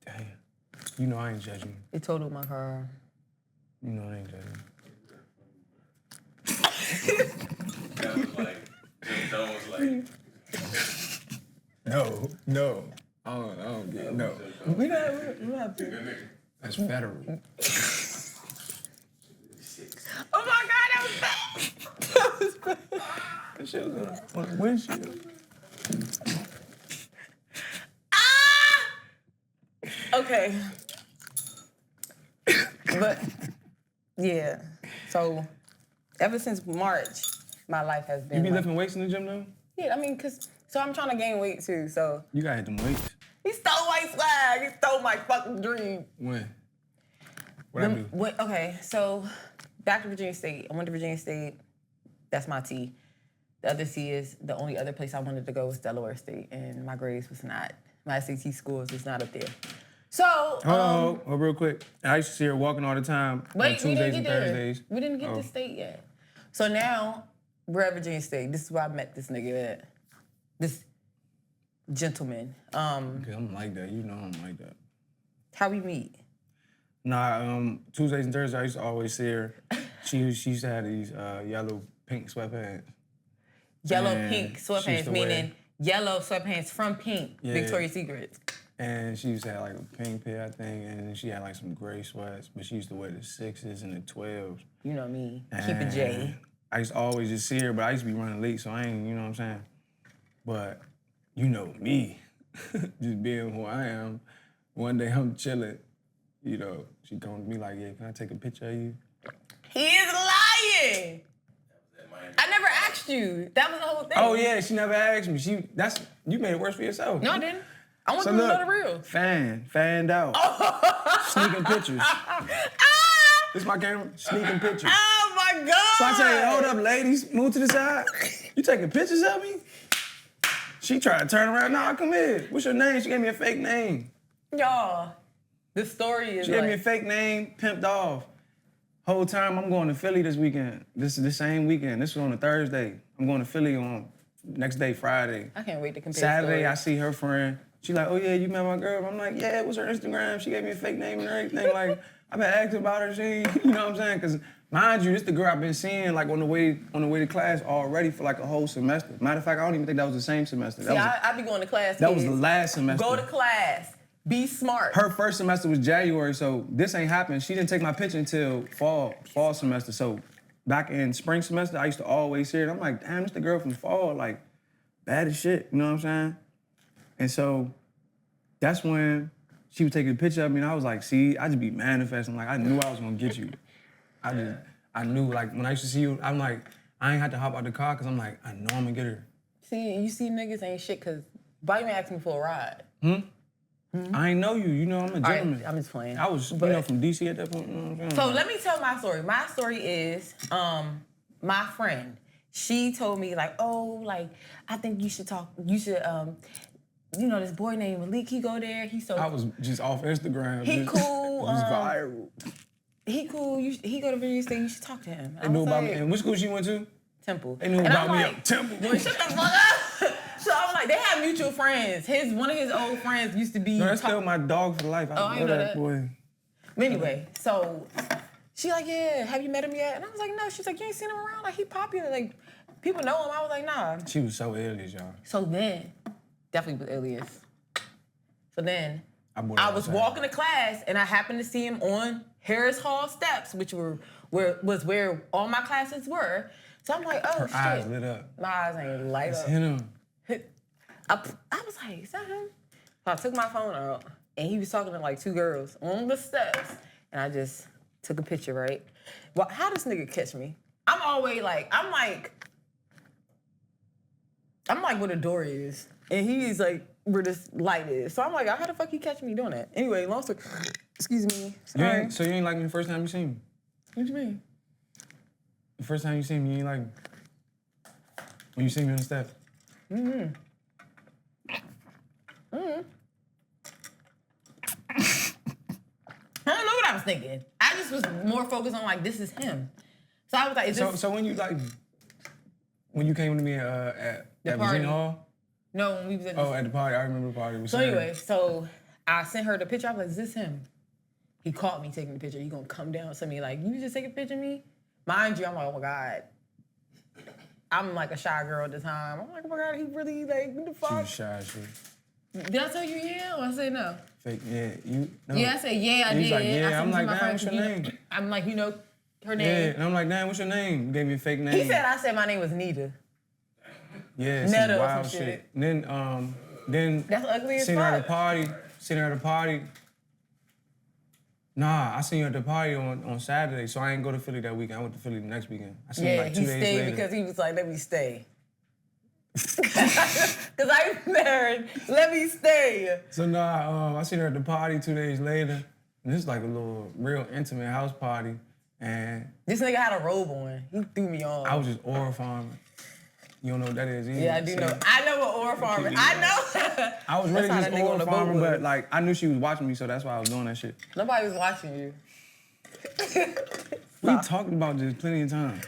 Damn. You know I ain't judging you. It totaled my car. You know I ain't judging you. That was like, Jim Jones was like, No. I don't get it. No. We have to. That's federal. Oh my God, that was bad. That was bad. That shit was on the windshield. Okay. But, yeah. So, ever since March, my life has been You be lifting weights in the gym now? Yeah, so I'm trying to gain weight too, so. You gotta hit them weights. He stole my swag. He stole my fucking dream. When? What I do? Okay, so back to Virginia State. I went to Virginia State. That's my T. The other C is the only other place I wanted to go was Delaware State, and my grades was not, my SAT scores was not up there. So, Oh, real quick. I used to see her walking all the time on wait, we Tuesdays didn't and get there. Thursdays. We didn't get to state yet. So now we're at Virginia State. This is where I met this nigga at. This gentleman. Cause I'm like that. You know I'm like that. How we meet? Nah, Tuesdays and Thursdays I used to always see her. She used to have these yellow pink sweatpants. Yellow And pink she used sweatpants, to meaning wear- yellow sweatpants from Pink, Yeah. Victoria's Secret. And she used to have like a pink pair, I think, and then she had like some gray sweats, but she used to wear the 6s and the 12s. You know me. Keep it J. And I used to always just see her, but I used to be running late, so I ain't, you know what I'm saying? But you know me, just being who I am, one day I'm chilling, you know, she comes to me like, yeah, can I take a picture of you? He is lying. I never asked you. That was the whole thing. Oh yeah, she never asked me. You made it worse for yourself. No, I didn't. I want So to know look, the real. fanned out. Sneaking pictures. This is my camera, sneaking pictures. Oh my God. So I say, hold up, ladies, move to the side. You taking pictures of me? She tried to turn around. Nah, come here. What's your name? She gave me a fake name. Y'all, the story is She gave me a fake name, pimped off. Whole time I'm going to Philly this weekend. This is the same weekend. This was on a Thursday. I'm going to Philly on next day, Friday. I can't wait to compare Saturday, I stories. see her friend. She like, oh yeah, you met my girl. I'm like, yeah, what's her Instagram? She gave me a fake name and everything. Like, I've been asking about her. She, you know what I'm saying? Because mind you, this the girl I've been seeing like on the way to class already for like a whole semester. Matter of fact, I don't even think that was the same semester. See, I be going to class. That was kids. the last semester. Go to class. Be smart. Her first semester was January, so this ain't happened. She didn't take my picture until fall semester. So back in spring semester, I used to always see her. And I'm like, damn, this the girl from fall, like bad as shit. You know what I'm saying? And so that's when she was taking a picture of me, and I was like, see, I just be manifesting. Like I knew I was gonna get you. I knew, like when I used to see you, I'm like, I ain't had to hop out the car because I'm like, I know I'm gonna get her. See, you see niggas ain't shit because why you ask me for a ride? I ain't know you. You know I'm a All right, gentleman. I'm just playing. I was, But- you know, from DC at that point. You know what I'm saying? So let me tell my story. My story is, my friend, she told me like, oh, like, I think you should talk, you know, this boy named Malik, he go there, he's so, I was just off Instagram. he just, cool, Just viral. he cool, he go to Virginia State, you should talk to him. They knew about me. And which school she went to? Temple. They knew And about I'm me like, at Temple. boy, shut the fuck up. So I'm like, they have mutual friends. One of his old friends used to be. No, that's still my dog for life. I ain't know that. boy. Anyway, so she like, yeah, have you met him yet? And I was like, no. She's like, you ain't seen him around? Like, he popular. Like, people know him. I was like, nah. She was so alias, y'all. So then, definitely with alias. So then, I bought it I was outside. walking to class and I happened to see him on Harris Hall steps, which was where all my classes were. So I'm like, oh, Her shit. eyes lit up. My eyes ain't light It's up. him. I was like, is that him? So I took my phone out, and he was talking to like two girls on the steps, and I just took a picture, right? Well, how does nigga catch me? I'm like where the door is, and he's like where this light is. So I'm like, how the fuck he catch me doing that? Anyway, long story. Excuse me. Sorry. So you ain't like me the first time you seen me? What you mean? The first time you seen me, you ain't like me? When you seen me on the steps? I don't know what I was thinking. I just was more focused on like, this is him. So I was like, is this... So when you like, when you came to me at party. Virginia Hall? No, when we was at the... Oh, at the party. I remember the party. We So seen anyway, so I sent her the picture. I was like, is this him? He caught me taking the picture. He gonna come down to me like, you just take a picture of me? Mind you, I'm like, oh my God. I'm like a shy girl at the time. I'm like, oh my God, he really like, what the She fuck? was shy as shit. Did I tell you yeah or I said no? Fake, yeah. You, no. Yeah, I said yeah, I He was did. like, yeah. I sent I'm it to like, my damn, friend, what's your you know- name? I'm like, you know her Yeah, name. and I'm like, damn, what's your name? You gave me a fake name. He said I said my name was Nita. Yeah, some Netta or wild some shit. shit. And then That's ugly as seen her at fuck. the party. Seen her at the party. Nah, I seen her at the party on Saturday, so I ain't go to Philly that weekend. I went to Philly the next weekend. I seen her Yeah, like 2 he days stayed later. because he was like, let me stay. Because I'm married. Let me stay. So nah, I seen her at the party 2 days later. And this is like a little real intimate house party. And This nigga had a robe on. He threw me on. I was just aura farming. You don't know what that is either. Yeah, I do See? know. I know what aura farming. I know. I was really That's how just that nigga on aura the boat farming, was. but like I knew she was watching me, so that's why I was doing that shit. Nobody was watching you. We talked about this plenty of times.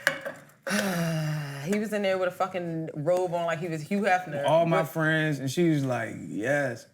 He was in there with a fucking robe on like he was Hugh Hefner. All my friends, and she was like, yes.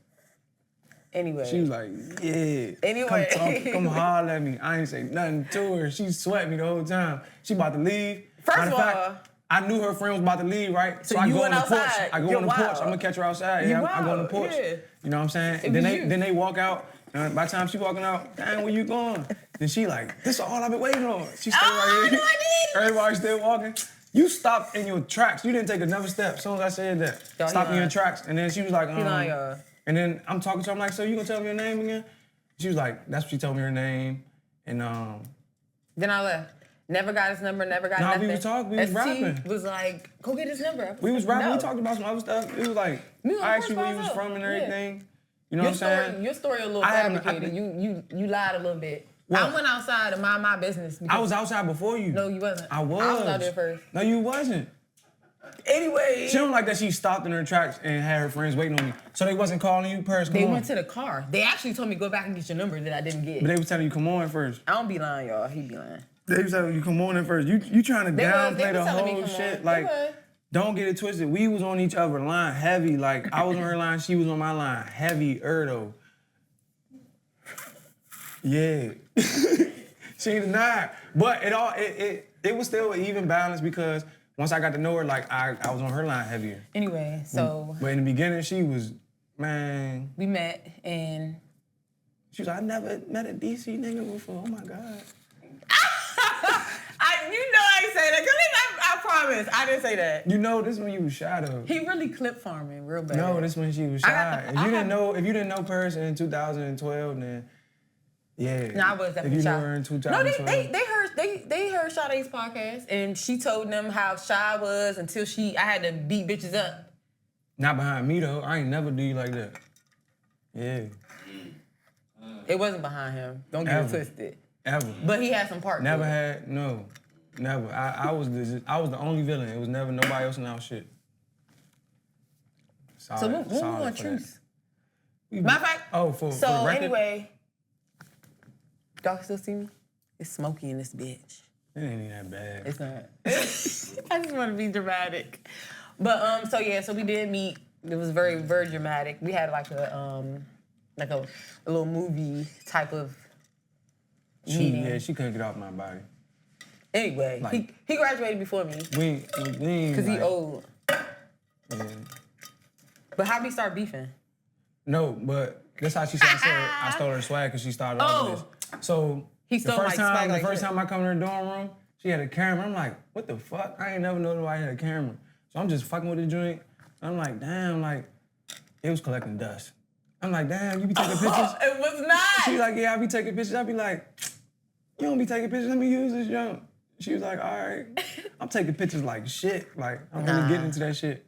Anyway. She was like, yeah. Anyway. Come holler at me. I ain't say nothing to her. She sweat me the whole time. She about to leave. First of all, I knew her friend was about to leave, right? So I you go went on the porch. outside. I go on the porch. I'm gonna catch her outside. Yeah, I go on the porch. Yeah. You know what I'm saying? Then they walk out. By the time she walking out, damn, where you going? Then she like, this is all I've been waiting on. She stayed right here. No, I did. Everybody still walking. You stopped in your tracks. You didn't take another step. As soon as I said that, stop in your tracks. And then she was like, and then I'm talking to her. I'm like, so you gonna tell me your name again? She was like, that's what she told me her name. And then I left. Never got his number, never got nothing. We was talking, we was rapping. Was like, go get his number. We was rapping, we talked about some other stuff. It was like, I asked you where you was from and everything. Yeah. You know what I'm saying? Your story a little fabricated. You lied a little bit. What? I went outside to mind my business. I was outside before you. No, you wasn't. I was. I was out there first. No, you wasn't. Anyway. She don't like that she stopped in her tracks and had her friends waiting on me. So they wasn't calling you, Paris, They went to the car. They actually told me go back and get your number that I didn't get. But they was telling you come on first. I don't be lying, y'all. He be lying. They was telling you come on in first. You trying to downplay the whole shit. Like, don't get it twisted. We was on each other line heavy. Like, I was on her line, she was on my line. Heavy, though. Yeah. She denied. But it was still an even balance because once I got to know her, like, I was on her line heavier. Anyway, so... But in the beginning, she was, man... We met and... She was like, I never met a DC nigga before. Oh, my God. I ain't say that. I promise, I didn't say that. You know, this when you was shy though. He really clip farming real bad. No, this when she was shy. If you didn't know Paris in 2012, then yeah. No, I was definitely shy. If you knew her in 2012. No, they heard Sade's podcast, and she told them how shy I was until I had to beat bitches up. Not behind me though. I ain't never do you like that. Yeah. It wasn't behind him. Don't get it twisted. Ever. But he had some parts. Never had, no. Never. I was the only villain. It was never nobody else in our shit. Solid, so when we want truce? Matter of fact, for the record? Anyway, y'all still see me? It's smoky in this bitch. It ain't even that bad. It's not. I just want to be dramatic. But so we did meet. It was very, very dramatic. We had like a little movie type of meeting. Yeah, she couldn't get off my body. Anyway, like, he graduated before me. Because he old. Yeah. But how we start beefing? No, but that's how she said I stole her swag because she started off with this. So the first time I come in her dorm room, she had a camera. I'm like, what the fuck? I ain't never known nobody had a camera. So I'm just fucking with the joint. I'm like, damn, like, it was collecting dust. I'm like, damn, you be taking pictures? It was not. She like, yeah, I be taking pictures. I be like, you don't be taking pictures, let me use this junk. She was like, all right. I'm taking pictures like shit. Like, I'm really getting into that shit.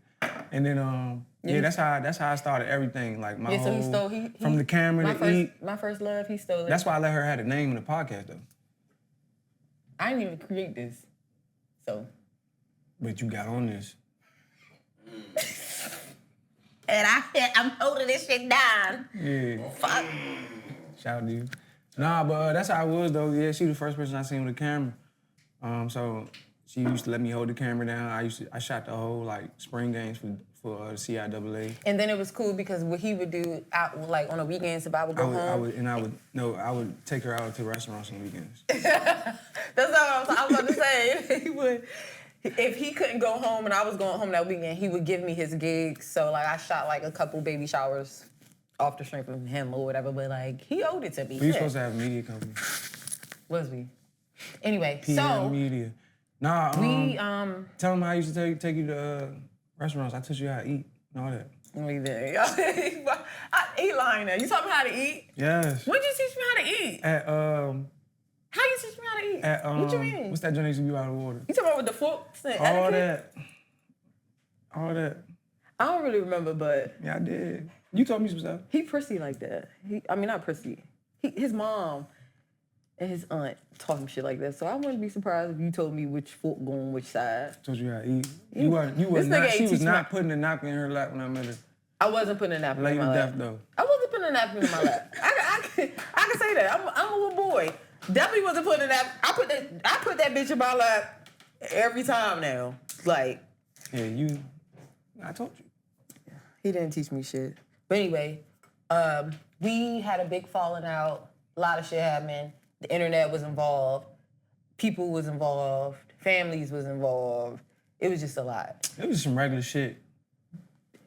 And then, that's how I started everything. Like, my whole, so he stole, from the camera to eat. My first love, he stole it. That's why I let her have a name in the podcast, though. I didn't even create this, so. But you got on this. And I'm holding this shit down. Yeah. Fuck. Shout out to you. Nah, but that's how it was, though. Yeah, she was the first person I seen with a camera. So she used to let me hold the camera down. I shot the whole like spring games for the CIAA. And then it was cool because what he would do out like on the weekends if I would go home. I would take her out to restaurants on the weekends. That's what I was about to say. He would, if he couldn't go home and I was going home that weekend, he would give me his gigs. So like I shot like a couple baby showers off the strength of him or whatever, but like he owed it to me. We were supposed to have a media company. Was we? Anyway, PM Media. Nah, we tell them how I used to take you to restaurants. I taught you how to eat and all that. We did. I eat lying now. You taught me how to eat? Yes. When did you teach me how to eat? At How you teach me how to eat? What you mean? What's that joint used to be out of water? You talking about with the forks and all etiquette? All that. I don't really remember, but yeah, I did. You told me some stuff. He prissy like that. Not prissy. His mom and his aunt taught him shit like that. So I wouldn't be surprised if you told me which fork going which side. Told you how to eat. You was not. She was not putting a napkin in her lap when I met her. I wasn't putting a napkin in my lap. Death, though. I wasn't putting a napkin in my lap. I can say that. I'm a little boy. Definitely wasn't putting a napkin. I put that bitch in my lap every time now. Like. Yeah, I told you. He didn't teach me shit. But anyway, we had a big falling out. A lot of shit happened. The internet was involved. People was involved. Families was involved. It was just a lot. It was some regular shit.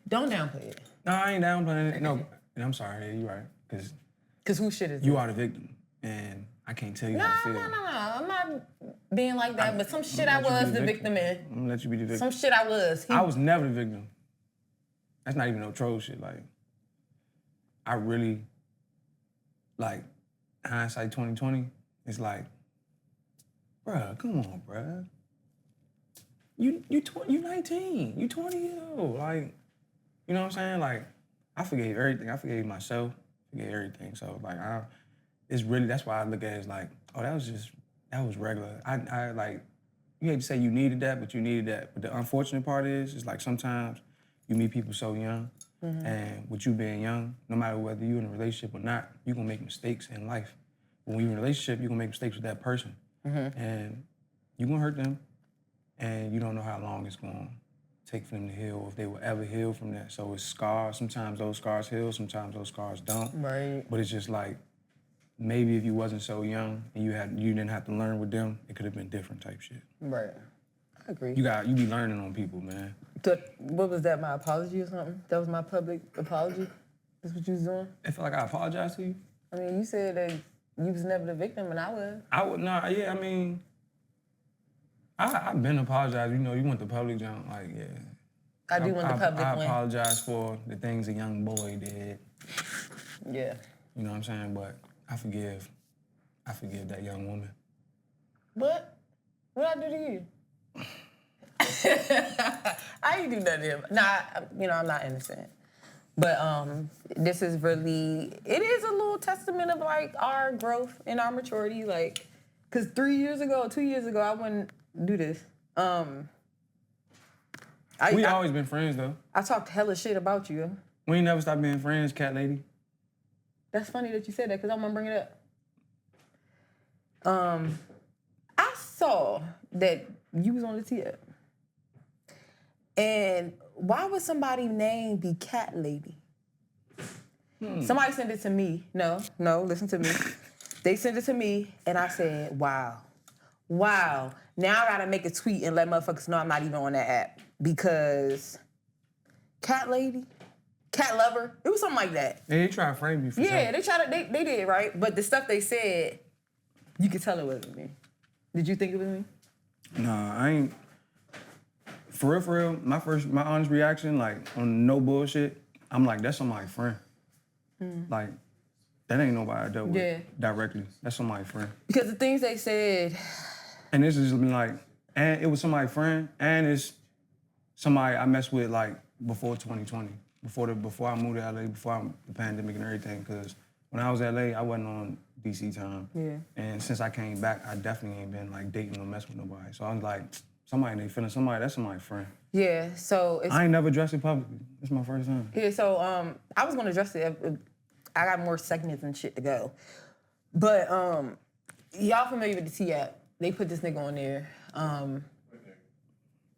Don't downplay it. No, I ain't downplaying it. No, I'm sorry. Yeah, you're right. Because whose shit is you it? are the victim, and I can't tell you No, how to feel. no. I'm not being like that, but some shit I was the victim in. I'm gonna let you be the victim. Some shit I was. I was never the victim. That's not even no troll shit. Like, I really, like, hindsight 2020, it's like, bruh, come on, bruh. You 19. You 20 years old. Like, you know what I'm saying? Like, I forgave everything. I forgave myself. Forgave everything. So like, it's really, that's why I look at it as like, oh, that was regular. I like, you hate to say you needed that, but you needed that. But the unfortunate part is like sometimes you meet people so young, and with you being young, no matter whether you're in a relationship or not, you're gonna make mistakes in life. When you're in a relationship, you're gonna make mistakes with that person. And you're gonna hurt them, and you don't know how long it's gonna take for them to heal, or if they will ever heal from that. So it's scars. Sometimes those scars heal, sometimes those scars don't. Right. But it's just like, maybe if you wasn't so young and you didn't have to learn with them, it could have been different type shit. Right. I agree. You be learning on people, man. What was that, my apology or something? That was my public apology? That's what you was doing? It felt like I apologized to you. I mean, you said that you was never the victim and I was. I've been apologized. You know, you went to public jump, like, yeah. I do want the public I one. apologize for the things a young boy did. Yeah. You know what I'm saying? But I forgive that young woman. What? What I do to you? I ain't do nothing to him. Nah, I'm not innocent. But this is really, it is a little testament of like our growth and our maturity. Like, cause 2 years ago, I wouldn't do this. We always been friends though. I talked hella shit about you. We ain't never stopped being friends, cat lady. That's funny that you said that, cause I'm gonna bring it up. I saw that you was on the tip. And why would somebody's name be Cat Lady? Somebody sent it to me. No, listen to me. They sent it to me, and I said, wow. Now I gotta make a tweet and let motherfuckers know I'm not even on that app. Because Cat Lady, Cat Lover, it was something like that. They try to frame you for Yeah, something. they did, right? But the stuff they said, you could tell it wasn't me. Did you think it was me? Nah, I ain't. For real, my honest reaction, like, on no bullshit, I'm like, that's somebody's friend. Like, that ain't nobody I dealt with directly. That's somebody's friend. Because the things they said. And this has been like, and it was somebody's friend, and it's somebody I messed with, like, before 2020. Before I moved to LA, before the pandemic and everything, because when I was in LA, I wasn't on DC time. Yeah. And since I came back, I definitely ain't been, like, dating or messing with nobody. So I was like, somebody ain't feeling somebody, that's somebody's friend. Yeah, so it's... I ain't never dressed it publicly. It's my first time. Yeah, so I was gonna dress it. I got more segments and shit to go. But y'all familiar with the T app? They put this nigga on there.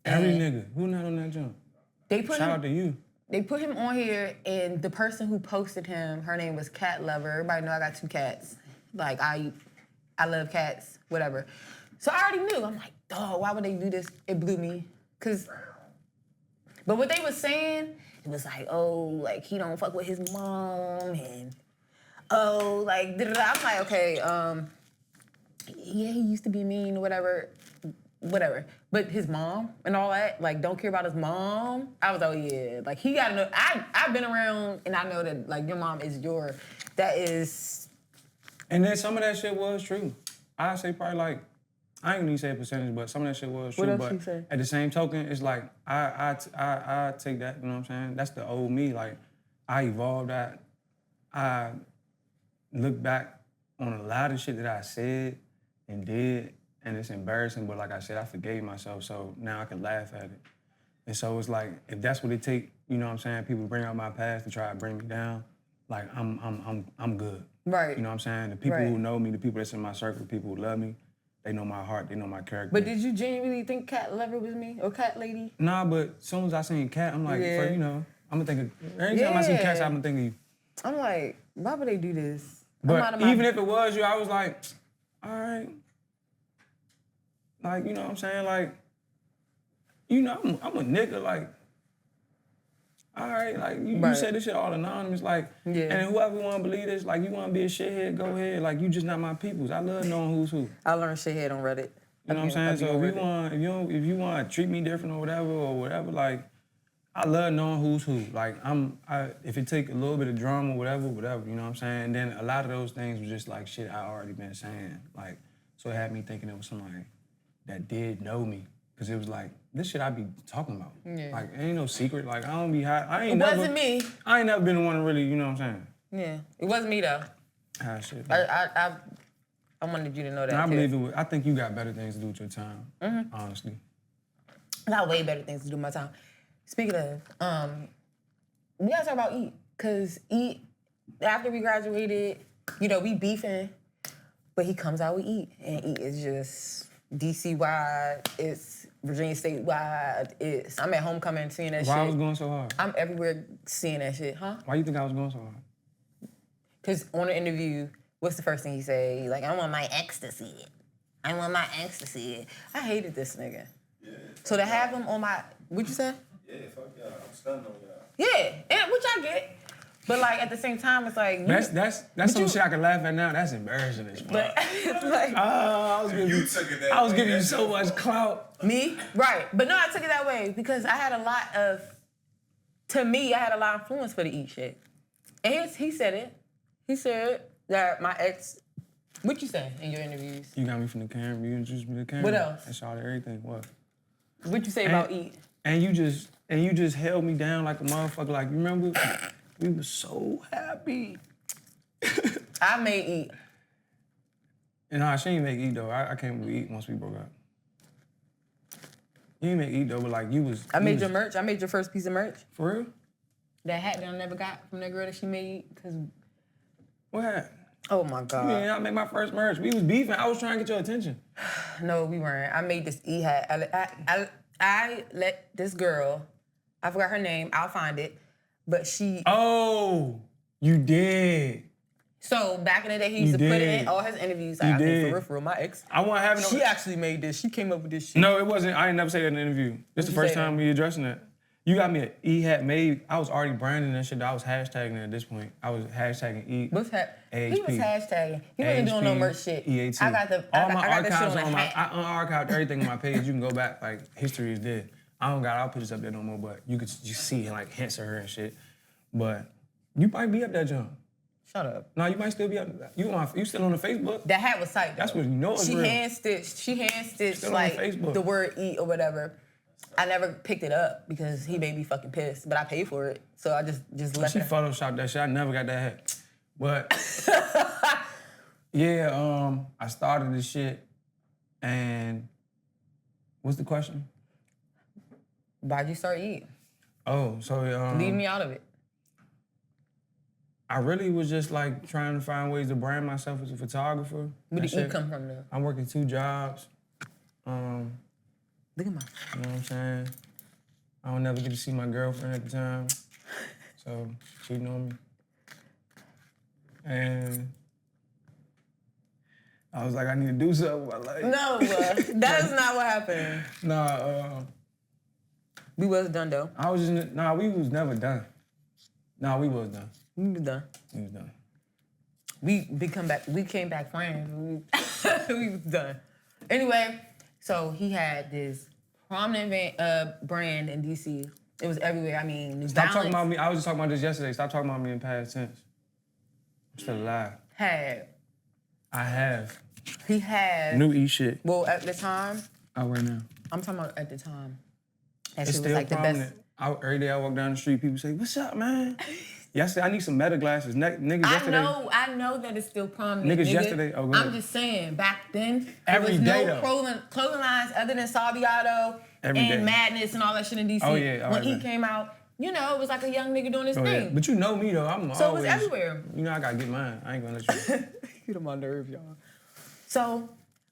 Every nigga. Who not on that jump? Shout out to you. They put him on here, and the person who posted him, her name was Cat Lover. Everybody know I got 2 cats. Like, I love cats, whatever. So I already knew. I'm like, dog, why would they do this? It blew me. But what they was saying, it was like, oh, like, he don't fuck with his mom, and, oh, like, da-da-da. I'm like, okay, yeah, he used to be mean or whatever. But his mom and all that, like, don't care about his mom. I was, oh, yeah. Like, he got to know. I've been around, and I know that, like, your mom is that is. And then some of that shit was true. I say probably, like, I ain't gonna even say a percentage, but some of that shit was true. What else but you say? At the same token, it's like, I take that, you know what I'm saying? That's the old me. Like, I evolved that. I look back on a lot of shit that I said and did, and it's embarrassing, but like I said, I forgave myself, so now I can laugh at it. And so it's like, if that's what it take, you know what I'm saying, people bring out my past to try to bring me down, like, I'm good. Right. You know what I'm saying? The people who know me, the people that's in my circle, the people who love me, they know my heart, they know my character. But did you genuinely think Cat Lover was me or Cat Lady? Nah, but as soon as I seen Cat, I'm like, I'm gonna think of, every time I see Cat, I'm gonna think of you. I'm like, why would they do this? But even if it was you, I was like, all right. Like, you know what I'm saying? Like, you know, I'm a nigga, like, all right, like, you say this shit all anonymous, like, and whoever want to believe this, like, you want to be a shithead, go ahead. Like, you just not my peoples. I love knowing who's who. I learned shithead on Reddit. You know what I'm saying? So if you want to treat me different or whatever, like, I love knowing who's who. Like, if it take a little bit of drama, whatever, you know what I'm saying? And then a lot of those things was just like shit I already been saying. Like, so it had me thinking it was somebody that did know me. Cause it was like, this shit I be talking about. Yeah. Like, ain't no secret. Like, I don't be high. It wasn't me. I ain't never been the one to really, you know what I'm saying? Yeah, it wasn't me though. Ah, shit. I wanted you to know that. I believe it. I think you got better things to do with your time, honestly. I got way better things to do with my time. Speaking of, we gotta talk about Eat. Cause Eat, after we graduated, you know, we beefing, but he comes out with Eat. And Eat is just DC wide, it's Virginia State wide, I'm at homecoming seeing that shit. Why I was going so hard? I'm everywhere seeing that shit, huh? Why you think I was going so hard? Cause on the interview, what's the first thing he say? He's like, I want my ex to see it. I want my ex to see it. I hated this nigga. Yeah, so to have him on my, what'd you say? Yeah, fuck y'all. I'm stunned on y'all. Yeah, and which I get. But like at the same time, it's like that's some shit I can laugh at now. That's embarrassing as fuck. But it's like I was giving you so much clout. Me? Right. But no, I took it that way because I had a lot of influence for the Eat shit. And he said it. He said that my ex, what you say in your interviews? You got me from the camera. You introduced me to the camera. What else? I shot everything. What? What you say about Eat? And you just held me down like a motherfucker. Like, you remember? We were so happy. I made Eat. And nah, she ain't make Eat though. I came with Eat once we broke up. You didn't make Eat though, but like you was. I made your merch. I made your first piece of merch. For real? That hat that I never got from that girl that she made. Cause what hat? Oh my God. Yeah, I made my first merch. We was beefing. I was trying to get your attention. No, we weren't. I made this Eat hat. I let this girl, I forgot her name, I'll find it, but she... Oh, you did. So back in the day, he used to put it in all his interviews. Like, I mean, for real, my ex. I wasn't having no... She actually made this. She came up with this shit. No, it wasn't. I didn't never say that in the interview. This is the first time we addressing that. You got me an E hat made. I was already branding that shit. I was hashtagging it at this point. I was hashtagging E. What's AHP. He was hashtagging. He wasn't doing no merch shit. EAT. I got all my I got archives on I unarchived everything on my page. You can go back, like, history is dead. I don't got our pictures up there no more, but you could just see, like, hints of her and shit. But you might be up that jump. Shut up. No, you might still be up. You still on the Facebook. That hat was tight, though. That's what you know is real. She hand-stitched like, the word Eat or whatever. I never picked it up because he made me fucking pissed, but I paid for it. So I just left it. She photoshopped that shit. I never got that hat. But, yeah, I started this shit, and what's the question? Why'd you start Eat? Oh, so... leave me out of it. I really was just, like, trying to find ways to brand myself as a photographer. Where did Eat come from, though? I'm working 2 jobs. Look at my... You know what I'm saying? I don't never get to see my girlfriend at the time. So, cheating on me. And I was like, I need to do something with my life. No, that is not what happened. Nah, we was done, though. We was never done. Nah, we was done. We was done. We was done. We came back friends. We was done. Anyway, so he had this prominent brand in DC. It was everywhere. I mean, New Stop talking Balance. about me. I was just talking about this yesterday. Stop talking about me in past tense. I'm still alive. I have. He had. New E shit. Well, at the time. Out right now. I'm talking about at the time. That It's shit still was like prominent. the best. Every day I walk down the street, people say, "What's up, man?" Yesterday, I need some meta glasses. Niggas yesterday. I know that it's still prominent. Niggas nigga. yesterday. Oh, go ahead. I'm just saying, back then, Every there day, was no clothing lines other than Saviato and Madness and all that shit in DC. Oh, yeah. When he came out, you know, it was like a young nigga doing his thing. Yeah. But you know me, though. So it was everywhere. You know I gotta get mine. I ain't gonna let you. Get on my nerve, y'all. So,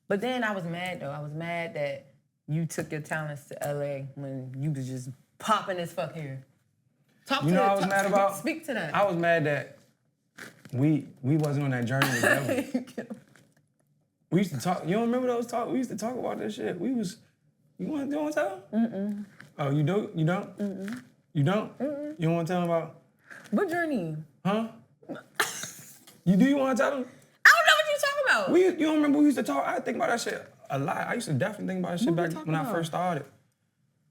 but then I was mad, though. I was mad that you took your talents to LA when you was just popping as fuck here. I was mad about? Speak to that. I was mad that we wasn't on that journey together. We used to talk. You don't remember those talks? We used to talk about that shit. You want to tell them? Oh, you do? You don't? You don't? You don't want to tell them about? What journey? Huh? You want to tell them? I don't know what you're talking about. You don't remember we used to talk? I think about that shit a lot. I used to definitely think about that shit back when I first started.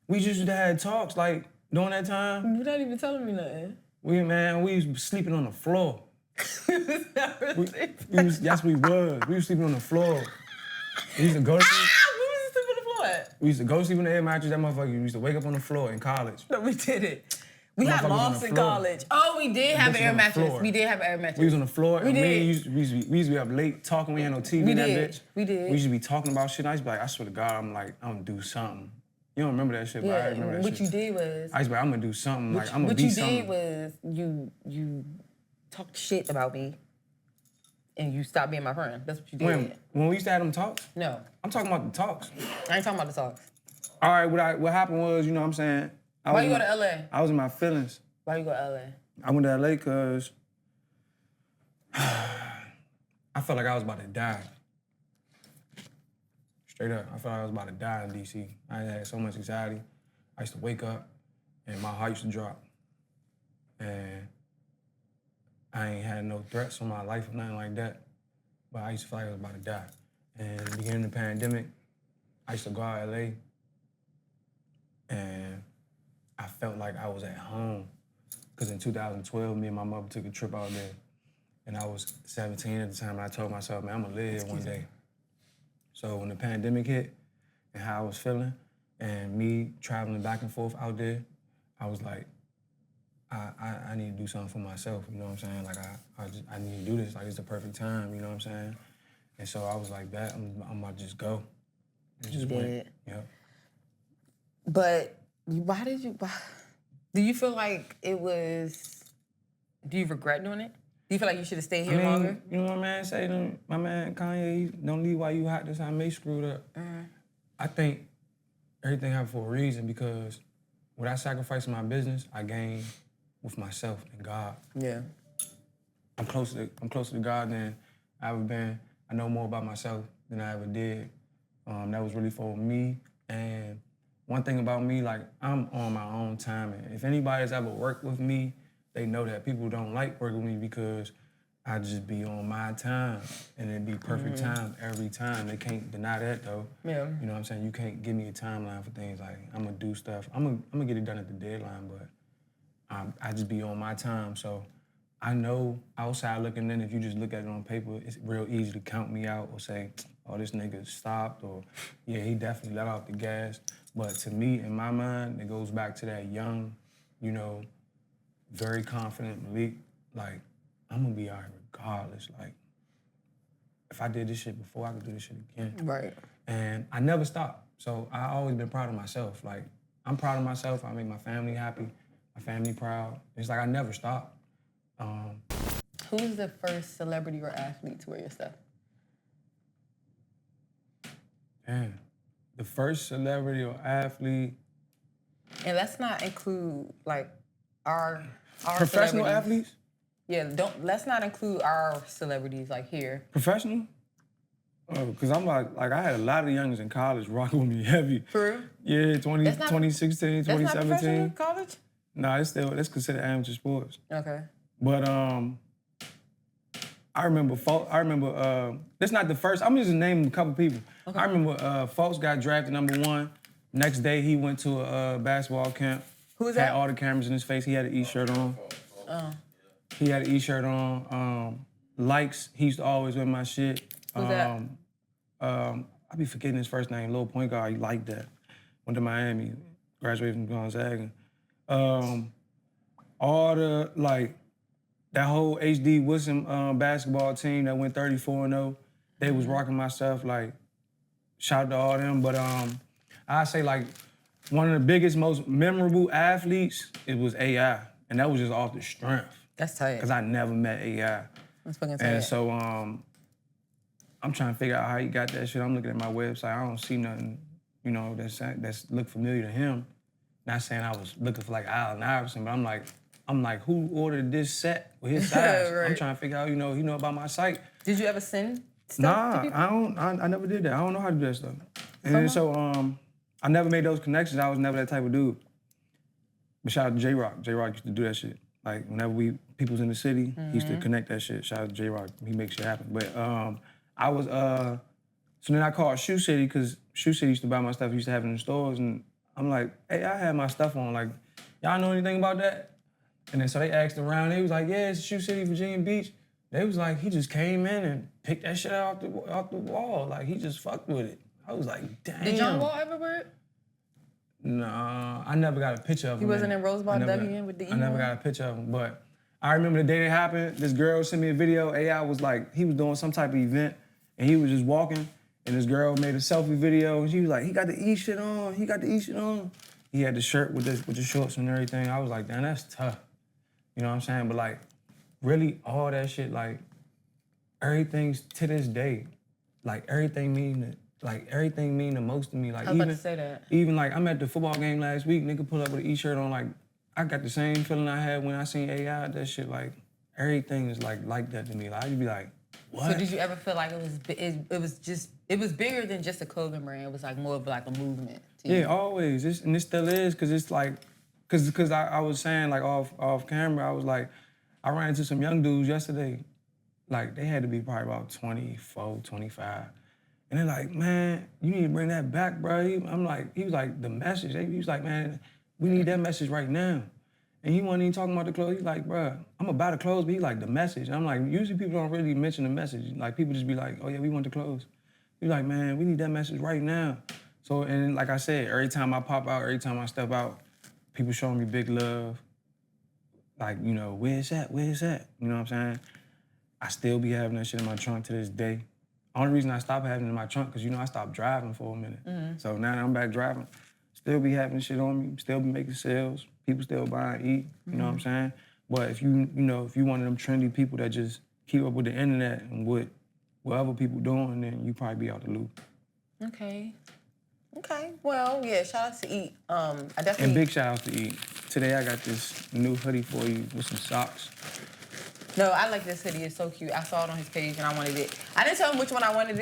We just had talks like during that time. You're not even telling me nothing. We was sleeping on the floor. Yes, we was. We was sleeping on the floor. We used to go to sleep. We was sleeping on the floor at? We used to go sleep on the air mattress. That motherfucker used to wake up on the floor in college. No, we didn't. We had lofts in college. Oh, we did have an air mattress. We did have an air mattress. We was on the floor. We and did. We used to be up late talking. We had no TV in that bitch. We did. We used to be talking about shit. I used to be like, I swear to God, I'm gonna do something. You don't remember that shit, but I remember that what shit. you did was... I used to be like, I'm gonna do something. Like, I'm gonna be something. What you did was you talked shit about me and you stopped being my friend. That's what you did. When we used to have them talks? No. I'm talking about the talks. I ain't talking about the talks. All right, what happened was, you know what I'm saying? Why you go to LA? I was in my feelings. Why you go to LA? I went to LA because I felt like I was about to die. Straight up, I felt like I was about to die in DC. I had so much anxiety. I used to wake up and my heart used to drop. And I ain't had no threats on my life or nothing like that. But I used to feel like I was about to die. And at the beginning of the pandemic, I used to go out to LA and I felt like I was at home. Because in 2012, me and my mother took a trip out there. And I was 17 at the time, and I told myself, man, I'm gonna live here one day. So when the pandemic hit and how I was feeling, and me traveling back and forth out there, I was like, I need to do something for myself, you know what I'm saying? Like, I need to do this, like, it's the perfect time, you know what I'm saying? And so I was like, I'm about to just go. And just went. Yep. But why do you feel like it was, do you regret doing it? Do you feel like you should have stayed here longer? You know what my man say? My man Kanye, don't leave while you hot. That's how May screwed up. I think everything happened for a reason because what I sacrificed in my business, I gained with myself and God. Yeah. I'm closer to God than I ever been. I know more about myself than I ever did. That was really for me. And one thing about me, like, I'm on my own time. And if anybody's ever worked with me, they know that people don't like working with me because I just be on my time and it'd be perfect time every time. They can't deny that though. Yeah. You know what I'm saying? You can't give me a timeline for things. Like, I'm gonna do stuff. I'm gonna get it done at the deadline, but I just be on my time. So I know outside looking in, if you just look at it on paper, it's real easy to count me out or say, oh, this nigga stopped, or yeah, he definitely let off the gas. But to me, in my mind, it goes back to that young, you know, very confident Malik. Like, I'm gonna be all right regardless. Like, if I did this shit before, I could do this shit again. Right. And I never stopped. So I always been proud of myself. Like, I'm proud of myself. I make my family happy, my family proud. It's like I never stopped. Who's the first celebrity or athlete to wear your stuff? Damn. The first celebrity or athlete. And let's not include, like, our Professional athletes? Yeah, let's not include our celebrities, like, here. Professional? Oh, because I'm like I had a lot of youngins in college rocking with me heavy. For real? Yeah, 2016, 2017. That's not professional college? Nah, that's considered amateur sports. Okay. But I remember that's not the first, I'm just naming a couple people. Okay. I remember Fultz got drafted #1. Next day he went to a basketball camp. Who is that? Had all the cameras in his face. He had an E-shirt on. He had an E-shirt on. Likes, he used to always wear my shit. Who's that? I be forgetting his first name, little point guard, he liked that. Went to Miami, graduated from Gonzaga. All the, like, that whole HD Wilson basketball team that went 34-0, they was rocking my stuff, like, shout out to all them. But I say, like, one of the biggest, most memorable athletes, it was AI. And that was just off the strength. That's tight. Because I never met AI. That's fucking tight. And so I'm trying to figure out how he got that shit. I'm looking at my website. I don't see nothing, you know, that's look familiar to him. Not saying I was looking for like Allen Iverson, but I'm like, I'm like, who ordered this set with his size? Right. I'm trying to figure out, you know about my site. Did you ever send stuff to people? I never did that. I don't know how to do that stuff. And so I never made those connections. I was never that type of dude. But shout out to J-Rock. J-Rock used to do that shit. Like whenever people's in the city, he used to connect that shit. Shout out to J-Rock. He makes shit happen. But I was so then I called Shoe City because Shoe City used to buy my stuff. He used to have it in the stores, and I'm like, hey, I had my stuff on. Like, y'all know anything about that? And then so they asked around. They was like, yeah, it's Shoe City, Virginia Beach. They was like, he just came in and picked that shit out off the wall. Like, he just fucked with it. I was like, damn. Did John Wall ever wear it? Nah, I never got a picture of him. He wasn't in Rosebud WN with the I never got a picture of him, but I remember the day it happened. This girl sent me a video. AI was like, he was doing some type of event, and he was just walking, and this girl made a selfie video, and she was like, he got the E shit on. He got the E shit on. He had the shirt with the shorts and everything. I was like, damn, that's tough. You know what I'm saying? But like, really, all that shit, like, everything's to this day, like everything mean the most to me. Like I was about to say that. Even like I'm at the football game last week, nigga pull up with an E-shirt on, like I got the same feeling I had when I seen AI. That shit, like everything is like that to me. Like I'd be like, what? So did you ever feel like it was bigger than just a clothing brand? It was like more of like a movement to you? Yeah, always. And it still is, cause it's like, cause I was saying like off camera, I was like, I ran into some young dudes yesterday, like they had to be probably about 24, 25. And they're like, man, you need to bring that back, bro. He was like, the message. He was like, man, we need that message right now. And he wasn't even talking about the clothes. He's like, bro, I'm about the clothes, but he like, the message. And I'm like, usually people don't really mention the message. Like, people just be like, oh yeah, we want the clothes. He's like, man, we need that message right now. So, and like I said, every time I pop out, every time I step out, people showing me big love. Like, you know, where's that? Where's that? You know what I'm saying? I still be having that shit in my trunk to this day. Only reason I stopped having it in my trunk, because, you know, I stopped driving for a minute. Mm-hmm. So now that I'm back driving, still be having shit on me, still be making sales, people still buy and eat, you know what I'm saying? But if you one of them trendy people that just keep up with the internet and what other people doing, then you probably be out the loop. Okay. Well, yeah, shout out to Eat. I definitely... And big shout out to Eat. Today I got this new hoodie for you with some socks. No, I like this hoodie. It's so cute. I saw it on his page and I wanted it. I didn't tell him which one I wanted,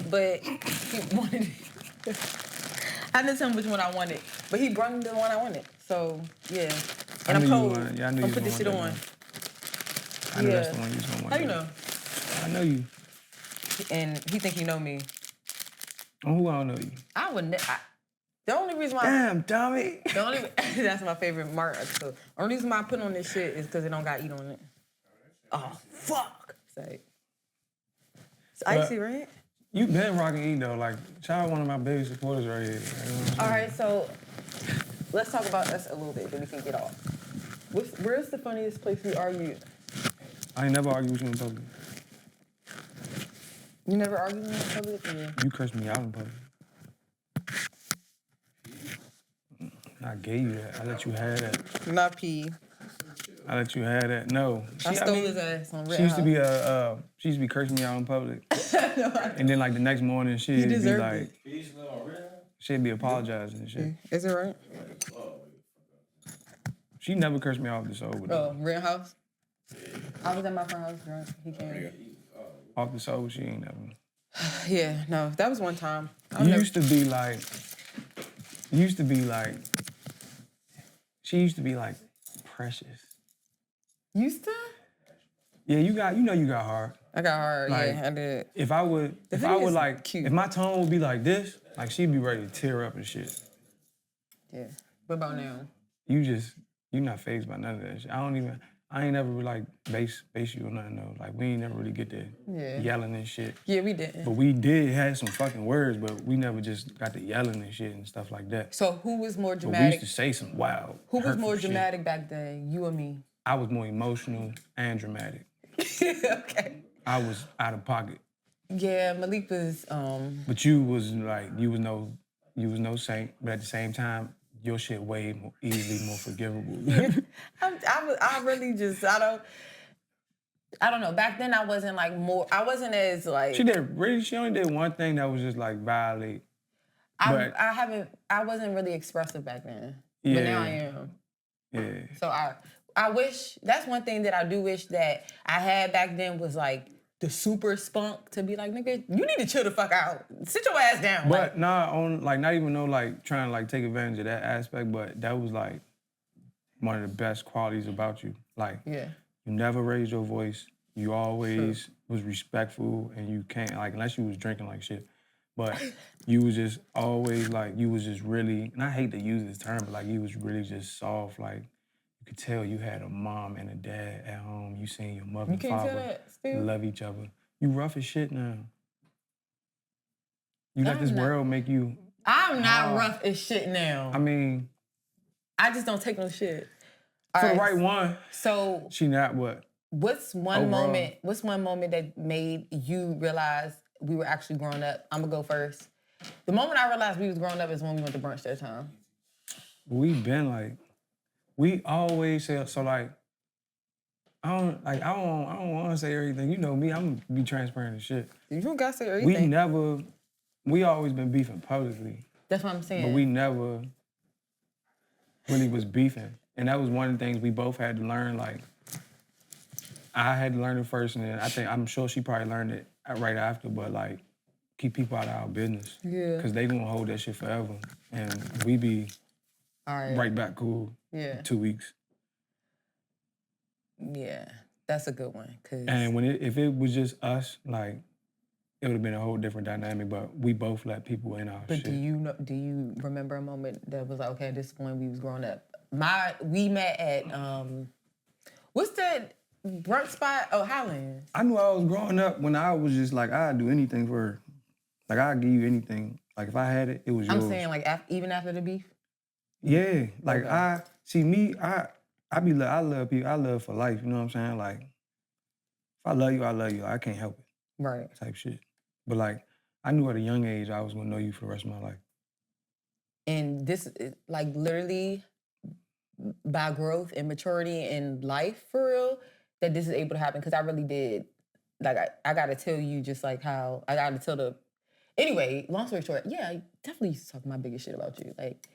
but he wanted it. I didn't tell him which one I wanted, but he brought me the one I wanted. So, yeah. And I'm cold. I'm gonna put this shit on. I knew that's the one you was gonna want. How you know? I know you. And he think he know me. Oh, who I don't know you? I wouldn't. The only reason why... Damn, dummy. That's my favorite mark. So, the only reason why I put on this shit is because it don't got Eat on it. Oh, fuck. It's icy, right? You been rocking Eat, though. Like, child, one of my biggest supporters right here. You know all right, so let's talk about us a little bit, then we can get off. Where's the funniest place we argued? I ain't never argued with you in public. You never argued with me in public? Yeah. You cursed me out in public. I gave you that. I let you have that. Not pee. I let you have that. No. I stole his ass on Red She used to be cursing me out in public. And then like the next morning she'd be like, she'd be apologizing and shit. Is it right? She never cursed me out the sober. Oh, Red House? I was at my friend's house drunk. He came. Off the sober, she ain't never. Yeah, no, that was one time. She used to be like, precious. Used to? Yeah, you got hard. I got hard, like, yeah, I did. If my tone would be like this, like she'd be ready to tear up and shit. Yeah. What about now? You not fazed by none of that shit. I ain't never like base you or nothing though. Like we ain't never really get there yelling and shit. Yeah, we didn't. But we did have some fucking words, but we never just got to yelling and shit and stuff like that. So who was more dramatic? But we used to say some wild. Who was more dramatic shit. Back then, you or me? I was more emotional and dramatic. Okay. I was out of pocket. Yeah, Malik was. But you was no saint. But at the same time, your shit way more easily more forgivable. I really just I don't know. Back then I wasn't I wasn't as like. She only did one thing that was just like violate. I wasn't really expressive back then. Yeah. But now I am. Yeah. So that's one thing that I do wish that I had back then was like the super spunk to be like, nigga, you need to chill the fuck out. Sit your ass down. But not even though like trying to like take advantage of that aspect, but that was like one of the best qualities about you. Like, yeah. You never raised your voice. You always was respectful, and you can't, like, unless you was drinking like shit. But you was just always, like, you was just really, and I hate to use this term, but, like, you was really just soft. Like, you could tell you had a mom and a dad at home. You seen your mother and father love each other. You rough as shit now. You let this world make you... I'm not rough as shit now. I mean... I just don't take no shit. For the right one. So... She not what? What's one moment that made you realize we were actually growing up? I'm gonna go first. The moment I realized we was growing up is when we went to brunch that time. We've been like, we always say, so like, I don't want to say everything. You know me, I'm gonna be transparent and shit. You don't gotta say everything. We always been beefing publicly. That's what I'm saying. But we never really was beefing. And that was one of the things we both had to learn, like, I had to learn it first, and then I'm sure she probably learned it right after, but like, keep people out of our business. Yeah. Because they gonna hold that shit forever. And we be right back cool in 2 weeks. Yeah, that's a good one. And if it was just us, like, it would have been a whole different dynamic, but we both let people in our shit. But do you remember a moment that was like, okay, at this point we was growing up? We met at, what's that brunch spot? Oh, Highlands. I knew I was growing up when I was just like, I'd do anything for her. Like, I'd give you anything. Like, if I had it, it was yours. I'm saying, like, even after the beef? Yeah. Like, I love people. I love for life, you know what I'm saying? Like, if I love you, I love you. I can't help it. Right. Type shit. But, like, I knew at a young age I was going to know you for the rest of my life. And this, like, literally, by growth and maturity in life, for real, that this is able to happen. Because I really did. Like, I got to tell you just, like, how, I got to tell the... Anyway, long story short, yeah, I definitely used to talk my biggest shit about you. Like,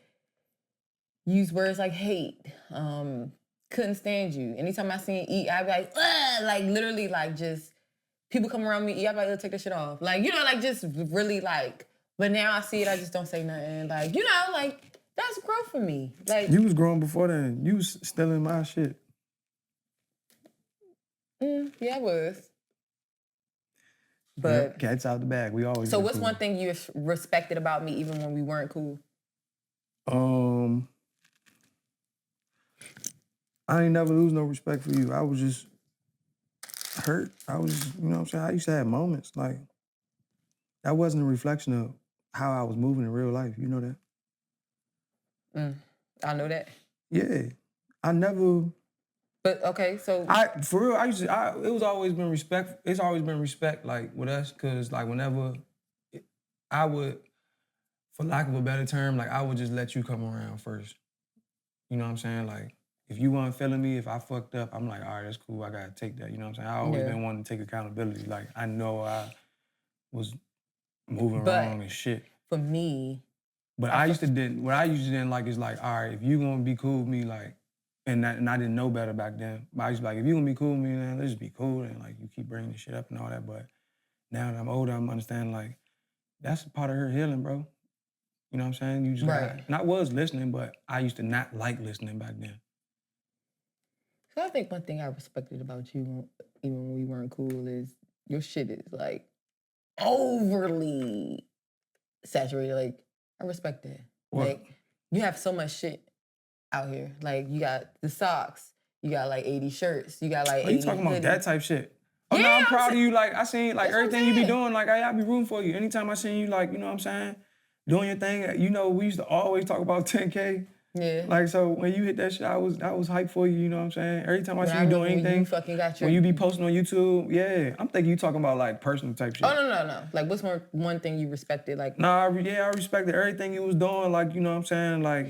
use words like hate, couldn't stand you. Anytime I seen you eat, I'd be like, ugh! Like, literally, like, just... People come around me, I'd be like, take that shit off. Like, you know, like, just really, like... But now I see it, I just don't say nothing. Like, you know, like... That's growth for me. Like, you was growing before then. You was stealing my shit. Yeah, I was. But yep, cat's out the bag. We always. So what's cool. One thing you respected about me even when we weren't cool? I ain't never lose no respect for you. I was just hurt. I was, you know what I'm saying? I used to have moments. Like, that wasn't a reflection of how I was moving in real life. You know that? I know that. Yeah. I never... But, okay, so... For real, it was always been respect. It's always been respect, like, with us, because, like, whenever I would, for lack of a better term, like, I would just let you come around first. You know what I'm saying? Like, if you weren't feeling me, if I fucked up, I'm like, all right, that's cool. I got to take that. You know what I'm saying? I always been wanting to take accountability. Like, I know I was moving wrong and shit. For me... But what I usually didn't like is like, all right, if you gonna be cool with me, like, and I didn't know better back then. But I used to be like, if you gonna be cool with me, man, let's just be cool. And like, you keep bringing this shit up and all that. But now that I'm older, I'm understanding like, that's a part of her healing, bro. You know what I'm saying? You just gotta, and I was listening, but I used to not like listening back then. So I think one thing I respected about you, even when we weren't cool, is your shit is like overly saturated. Like, I respect that. What? Like, you have so much shit out here. Like, you got the socks. You got, like, 80 shirts. You got, like, 80 you talking about that type shit? Oh, yeah, no, I'm proud of you. Like, I seen, like, everything you be doing, like, I be rooting for you. Anytime I seen you, like, you know what I'm saying? Doing your thing. You know, we used to always talk about 10K. Yeah. Like, so when you hit that shit, I was hyped for you, you know what I'm saying? Every time I see you doing anything, when you be posting on YouTube, yeah, I'm thinking you talking about, like, personal type shit. Oh, no. Like, what's one thing you respected? Like, Nah, I respected everything you was doing, like, you know what I'm saying? Like,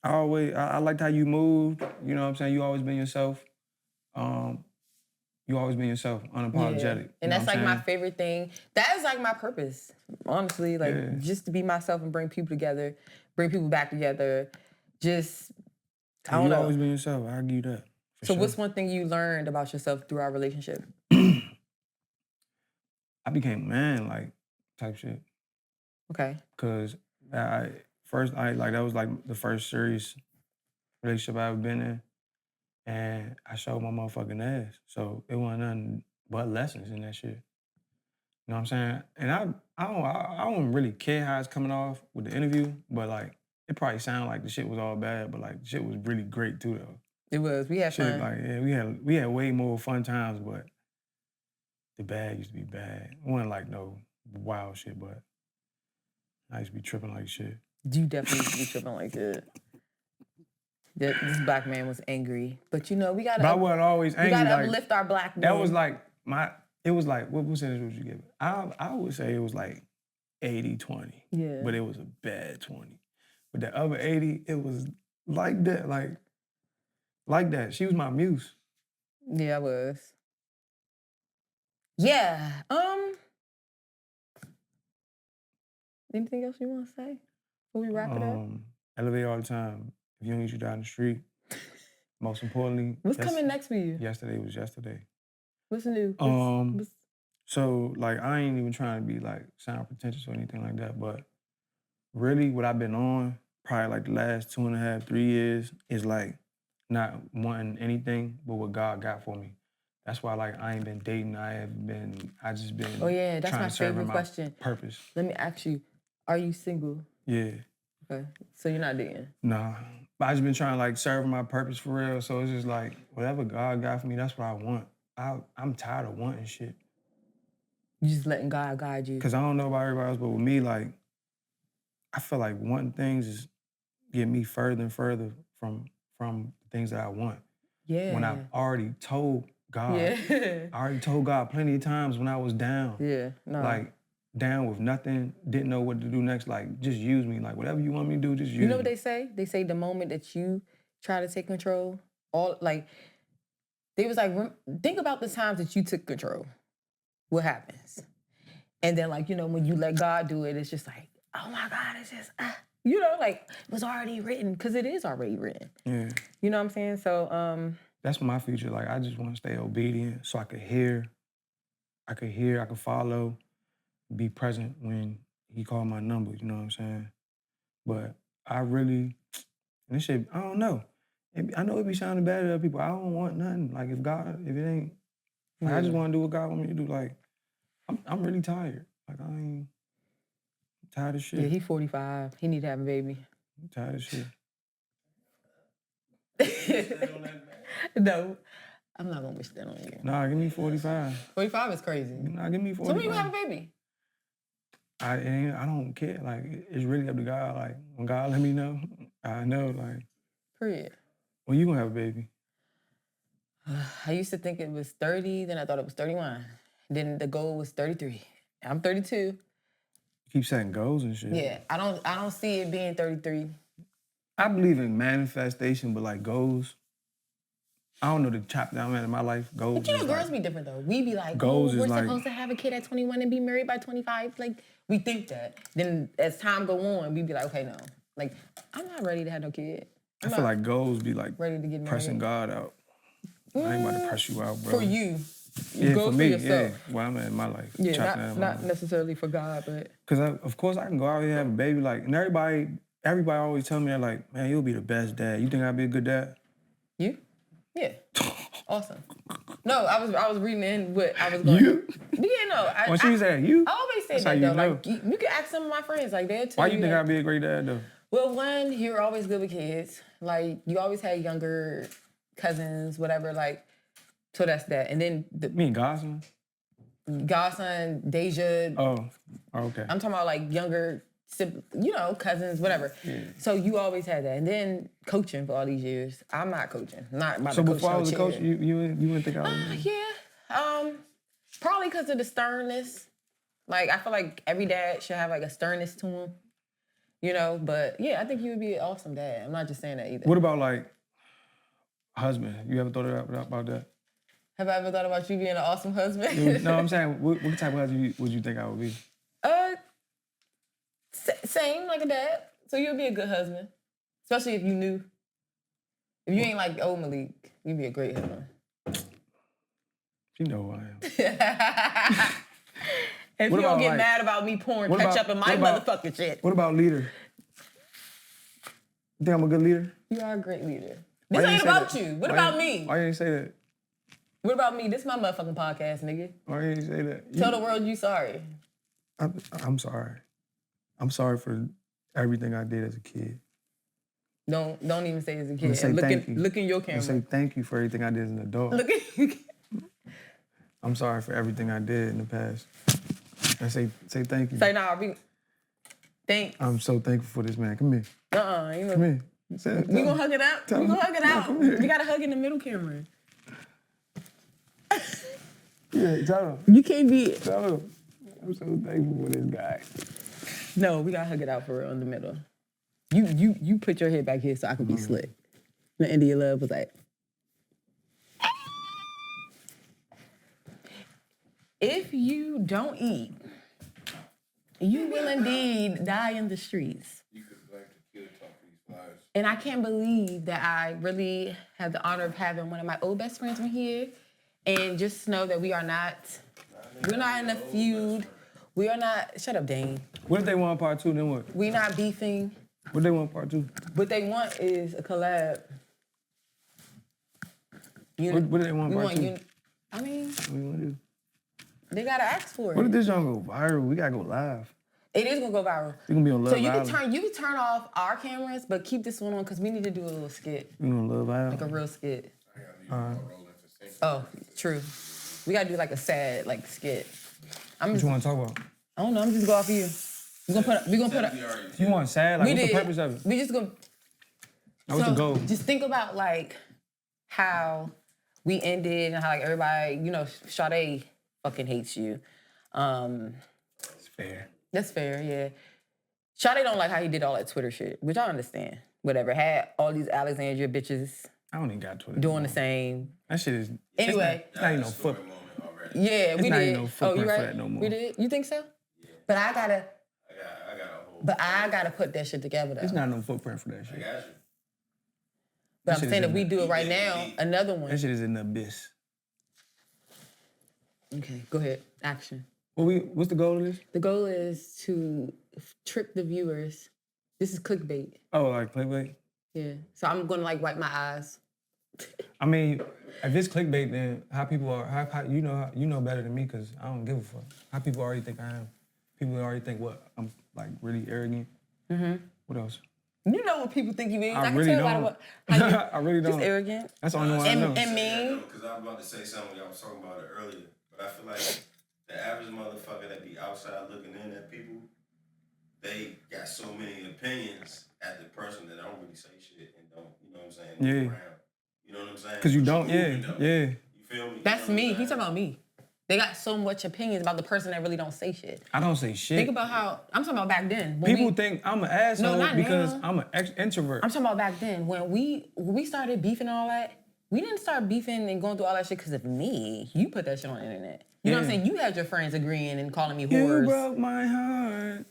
I liked how you moved, you know what I'm saying? You always been yourself. You always been yourself, unapologetic. Yeah. And that's, like, my favorite thing. That is, like, my purpose, honestly. Like, just to be myself and bring people together, bring people back together. Just, I don't you know. always been yourself. I give you that. So what's one thing you learned about yourself through our relationship? I became a man, like, type shit. Okay. Cause that was like the first serious relationship I ever been in. And I showed my motherfucking ass. So it wasn't nothing but lessons in that shit. You know what I'm saying? And I don't really care how it's coming off with the interview, but like it probably sounded like the shit was all bad, but like the shit was really great too though. It was. We had Shit, fun. like yeah, we had way more fun times, but the bad used to be bad. It wasn't like no wild shit, but I used to be tripping like shit. You definitely used to be tripping like that. This black man was angry, but you know we gotta. But I wasn't always angry. We gotta like, uplift our black men. That was like it was like, what percentage would you give it? I would say it was like 80-20. Yeah. But it was a bad 20. But the other 80, it was like that, like that. She was my muse. Yeah, I was. Yeah. Anything else you want to say before we wrap it up? Elevate all the time. If you don't need you down the street, most importantly. What's coming next for you? Yesterday was yesterday. What's new? So like I ain't even trying to be like sound pretentious or anything like that, but really what I've been on probably like the last 2.5, 3 years is like not wanting anything but what God got for me. That's why like I ain't been dating. I just been Oh yeah, that's trying my to serve favorite my question. Purpose. Let me ask you, are you single? Yeah. Okay. So you're not dating? Nah. But I just been trying to like serve my purpose for real. So it's just like whatever God got for me, that's what I want. I'm tired of wanting shit. You just letting God guide you. Cause I don't know about everybody else, but with me, like, I feel like wanting things is getting me further and further from things that I want. Yeah. When I've already told God. Yeah. I already told God plenty of times when I was down. Yeah. No. Like, down with nothing, didn't know what to do next. Like, just use me. Like, whatever you want me to do, just use me. You know what they say? They say the moment that you try to take control, they was like, think about the times that you took control. What happens? And then like, you know, when you let God do it, it's just like, oh my God, it's just, you know, like it was already written, because it is already written. Yeah. You know what I'm saying? So, that's my future. Like, I just want to stay obedient so I could hear, I could follow, be present when he called my number, you know what I'm saying? But I really, and this shit, I don't know. I know it be sounding bad to other people. I don't want nothing. Like, if it ain't, like, I just want to do what God want me to do. Like, I'm really tired. Like, I'm tired of shit. Yeah, he 45. He need to have a baby. I'm tired of shit. No, I'm not gonna wish that on you. Nah, give me 45. 45 is crazy. Nah, give me 45. So when you have a baby? I don't care. Like, it's really up to God. Like, when God let me know, I know. Like, Period. when you gonna have a baby? I used to think it was 30, then I thought it was 31. Then the goal was 33. I'm 32. You keep setting goals and shit. Yeah, I don't see it being 33. I believe in manifestation, but like goals, I don't know the chop down man in my life. Goals. But you know, is girls like, be different though. We be like, goals we're is like, supposed to have a kid at 21 and be married by 25. Like, we think that. Then as time go on, we be like, okay, no. Like, I'm not ready to have no kid. I feel like goals be like ready to get married. Pressing God out. I ain't about to press you out, bro. For you. Yeah, go for me, yourself. yeah. Well, I'm in my life. Yeah, not necessarily for God, but... Because, of course, I can go out here and have a baby. Like, and everybody always tell me that, like, man, you'll be the best dad. You think I'd be a good dad? You? Yeah. Awesome. No, I was reading in what I was going You? Yeah, no. When she said you? I always say That's that, how you though. know. Like, you can ask some of my friends. Like, they'll tell Why you you think that, I'd be a great dad, though? Well, one, you're always good with kids. Like, you always had younger cousins, whatever, like, so that's that. And then... Me and Godson? Godson, Deja. Oh, okay. I'm talking about, like, younger, you know, cousins, whatever. Yeah. So you always had that. And then coaching for all these years. I'm not coaching. Not about so to coach. before I was a coach, you didn't think I was? Yeah. Probably because of the sternness. Like, I feel like every dad should have, like, a sternness to him. You know, but yeah, I think you would be an awesome dad. I'm not just saying that either. What about like husband? You ever thought about that? Have I ever thought about you being an awesome husband? No, I'm saying, what type of husband would you think I would be? Same, like a dad. So you'll be a good husband, especially if you knew If you ain't like old Malik, you'd be a great hitter. You know who I am. If you don't get mad about me pouring ketchup in my motherfucking shit. What about leader? You think I'm a good leader? You are a great leader. This ain't about you. What about me? Why you ain't say that? What about me? This is my motherfucking podcast, nigga. Why you ain't say that? Tell the world you sorry. I'm sorry. I'm sorry for everything I did as a kid. Don't even say as a kid. Look in your camera. Say thank you for everything I did as an adult. Look at you. I'm sorry for everything I did in the past. And say thank you. Say nah, thanks. I'm so thankful for this man. Come here. Come here. We gonna hug it out. We gonna hug it out. We gotta hug in the middle camera. Yeah, tell him. You can't be. Tell him. I'm so thankful for this guy. No, we gotta hug it out for real in the middle. You put your head back here so I can be slick. The end of your love was like. If you don't eat, you will indeed die in the streets. You could like the kid talk these flies. And I can't believe that I really had the honor of having one of my old best friends in here. And just know that we're not in a feud. We are not, shut up, Dane. What if they want part 2, then what? We're not beefing. What they want part 2? What they want is a collab. What do they want part 2? I mean, What do you want to do? they gotta ask for it. What if this don't go viral? We gotta go live. It is gonna go viral. It's gonna be on Love Island. So you can turn off our cameras, but keep this one on because we need to do a little skit. You know Love Island? Like a real skit. Oh, true. We gotta do like a sad skit. What you want to talk about? I don't know. I'm just go off of you. We gonna put up. You want sad? Like, what's the purpose of it? We just gonna. What's the goal? Just think about how we ended and how everybody, Sade fucking hates you. It's fair. That's fair, yeah. Sade don't like how he did all that Twitter shit, which I understand. Whatever. Had all these Alexandria bitches I don't even got Twitter. doing the same. That shit is. Anyway. It's not even no foot. Yeah, we not did. even no footprint you right? for that no more. We did. You think so? Yeah. But I got a whole. But I gotta put that shit together though. It's not no footprint for that shit. I got you. But I'm saying if we do it right now, another one. That shit is in the abyss. Okay, go ahead. Action. What's the goal of this? The goal is to trick the viewers. This is clickbait. Oh, like clickbait? Yeah. So I'm gonna wipe my eyes. I mean, if it's clickbait, then how people are, how you know better than me because I don't give a fuck. How people already think I am. People already think what? I'm really arrogant. Mm-hmm. What else? You know what people think you is. I can really tell don't. by what. I really don't. Just arrogant. That's the only one I know. And mean. Because I was about to say something, y'all was talking about it earlier, but I feel like the average motherfucker that be outside looking in at people, they got so many opinions at the person that don't really say shit and don't, you know what I'm saying? Yeah. Around. You know what I'm saying? Because you don't, yeah. You feel me? That's me. He's talking about me. They got so much opinions about the person that really don't say shit. I don't say shit. Think about how, I'm talking about back then. People think I'm an asshole because now. I'm an introvert. I'm talking about back then. When we started beefing and all that, we didn't start beefing and going through all that shit because of me. You put that shit on the internet. You know what I'm saying? You had your friends agreeing and calling me whores. You broke my heart.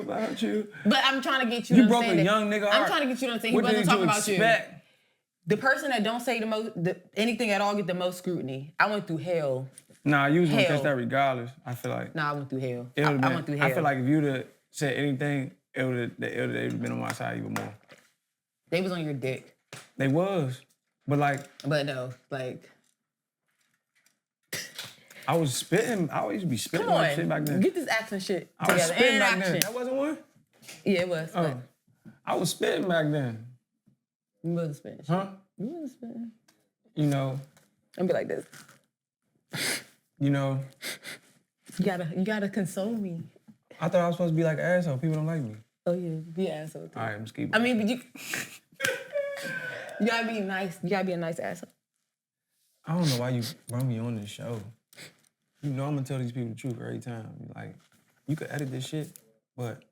About you. But I'm trying to get you to broke understand a young nigga heart. I'm trying to get you to understand he wasn't talking about you. Expect? The person that don't say anything at all get the most scrutiny. I went through hell. Nah, you was gonna catch that regardless. I feel like. Nah, I went through hell. I went through hell. I feel like if you'd have said anything, it would have been on my side even more. They was on your dick. They was. But no, I was spitting. I always be spitting come on, shit back then. get this accent shit I was together. spitting And back action. then. That wasn't one? Yeah, it was. Oh. I was spitting back then. You wasn't spitting. Huh? You wasn't spitting. You know. I'd be like this. You know. You gotta console me. I thought I was supposed to be like an asshole. People don't like me. Oh yeah, be an asshole too. All right, I'm just keeping. I mean, but you gotta be nice. You gotta be a nice asshole. I don't know why you brought me on this show. You know I'm gonna tell these people the truth every time. Like, you could edit this shit, but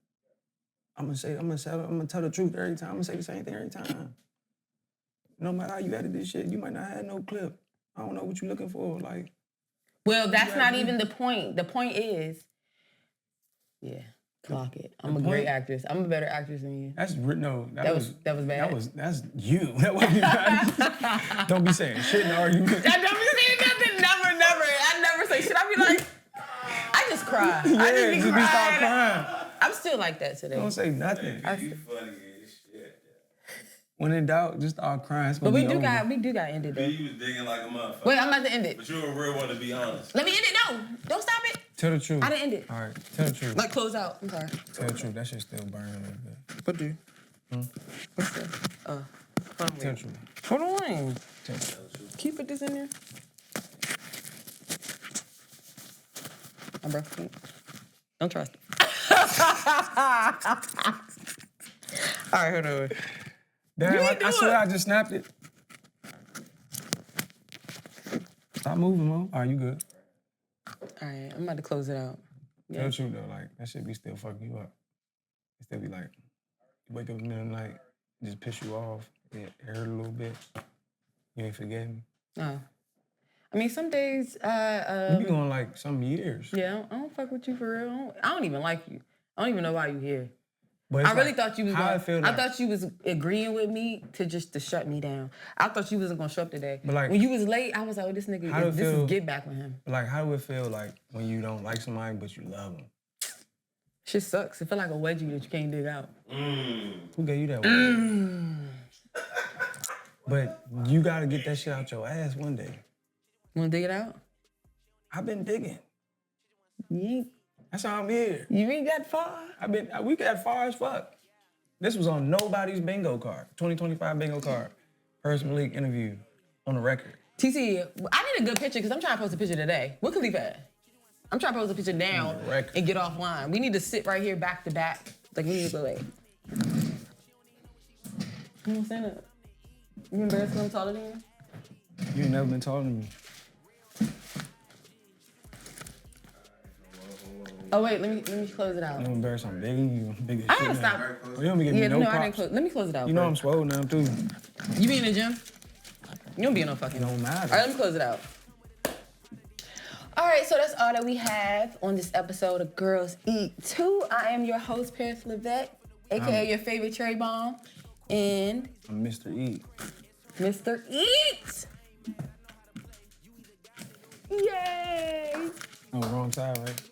I'm gonna tell the truth every time. I'm gonna say the same thing every time. No matter how you edit this shit, you might not have no clip. I don't know what you're looking for. Like, well, that's not even the point. The point is, yeah. Clock it. I'm a great actress. I'm a better actress than you. That's no. That was bad. That's you. That wasn't bad. Don't be saying shit in argument. I don't be saying nothing. Never. I never say shit. I be like, I just cry. Yeah, I just be start crying. I'm still like that today. Don't say nothing. You funny as shit. When in doubt, just start crying. But we do got end it though. You was digging like a motherfucker. Wait, I'm about to end it. But you a real one to be honest. Let me end it. No, don't stop it. Tell the truth. I didn't end it. All right, tell the truth. Like close out. I'm sorry. Tell the truth. That shit still burning a little bit. What do? What's that? Tell the truth. Hold on. Tell the truth. Can you put this in there? My breath. Don't trust it. All right, hold on. Damn, I swear I just snapped it. Stop moving, Mo. All right, you good. All right, I'm about to close it out. Tell the truth, though. Like, that shit be still fucking you up. It still be like, you wake up in the middle of the night, it just piss you off. It hurt a little bit. You ain't forget me. No. I mean, some days, You be going like some years. yeah, I don't fuck with you for real. I don't even like you. I don't even know why you here. But I really thought you was I thought you was agreeing with me to shut me down. I thought you wasn't gonna show up today. But like, when you was late, I was like, oh, this nigga, this is get back with him. Like, how do it feel like when you don't like somebody but you love them? Shit sucks. It feel like a wedgie that you can't dig out. Who gave you that wedgie? But you gotta get that shit out your ass one day. Wanna dig it out? I've been digging. You That's how I'm here. ain't got far. We got far as fuck. This was on nobody's bingo card. 2025 bingo card. Paris Malik interview on the record. TC, I need a good picture because I'm trying to post a picture today. What Khalif at? I'm trying to post a picture now and get offline. We need to sit right here back to back. Like, we need to go like. You know what I'm saying? You embarrassed when I'm taller than you? You ain't never been taller than me. Oh wait, let me close it out. You embarrassed, I'm bigger than you. I'm big as I shit gotta now. stop. Oh, you don't be giving me no I props. didn't close. Let me close it out. You know I'm first. swole now too. You be in the gym? You don't be in no fucking. It don't matter. All right, let me close it out. All right, so that's all that we have on this episode of Girls Eat 2. I am your host, Paris Lavet, aka your favorite cherry bomb, and I'm Mr. E. Mr. Eat. Yay! Oh, wrong side, right?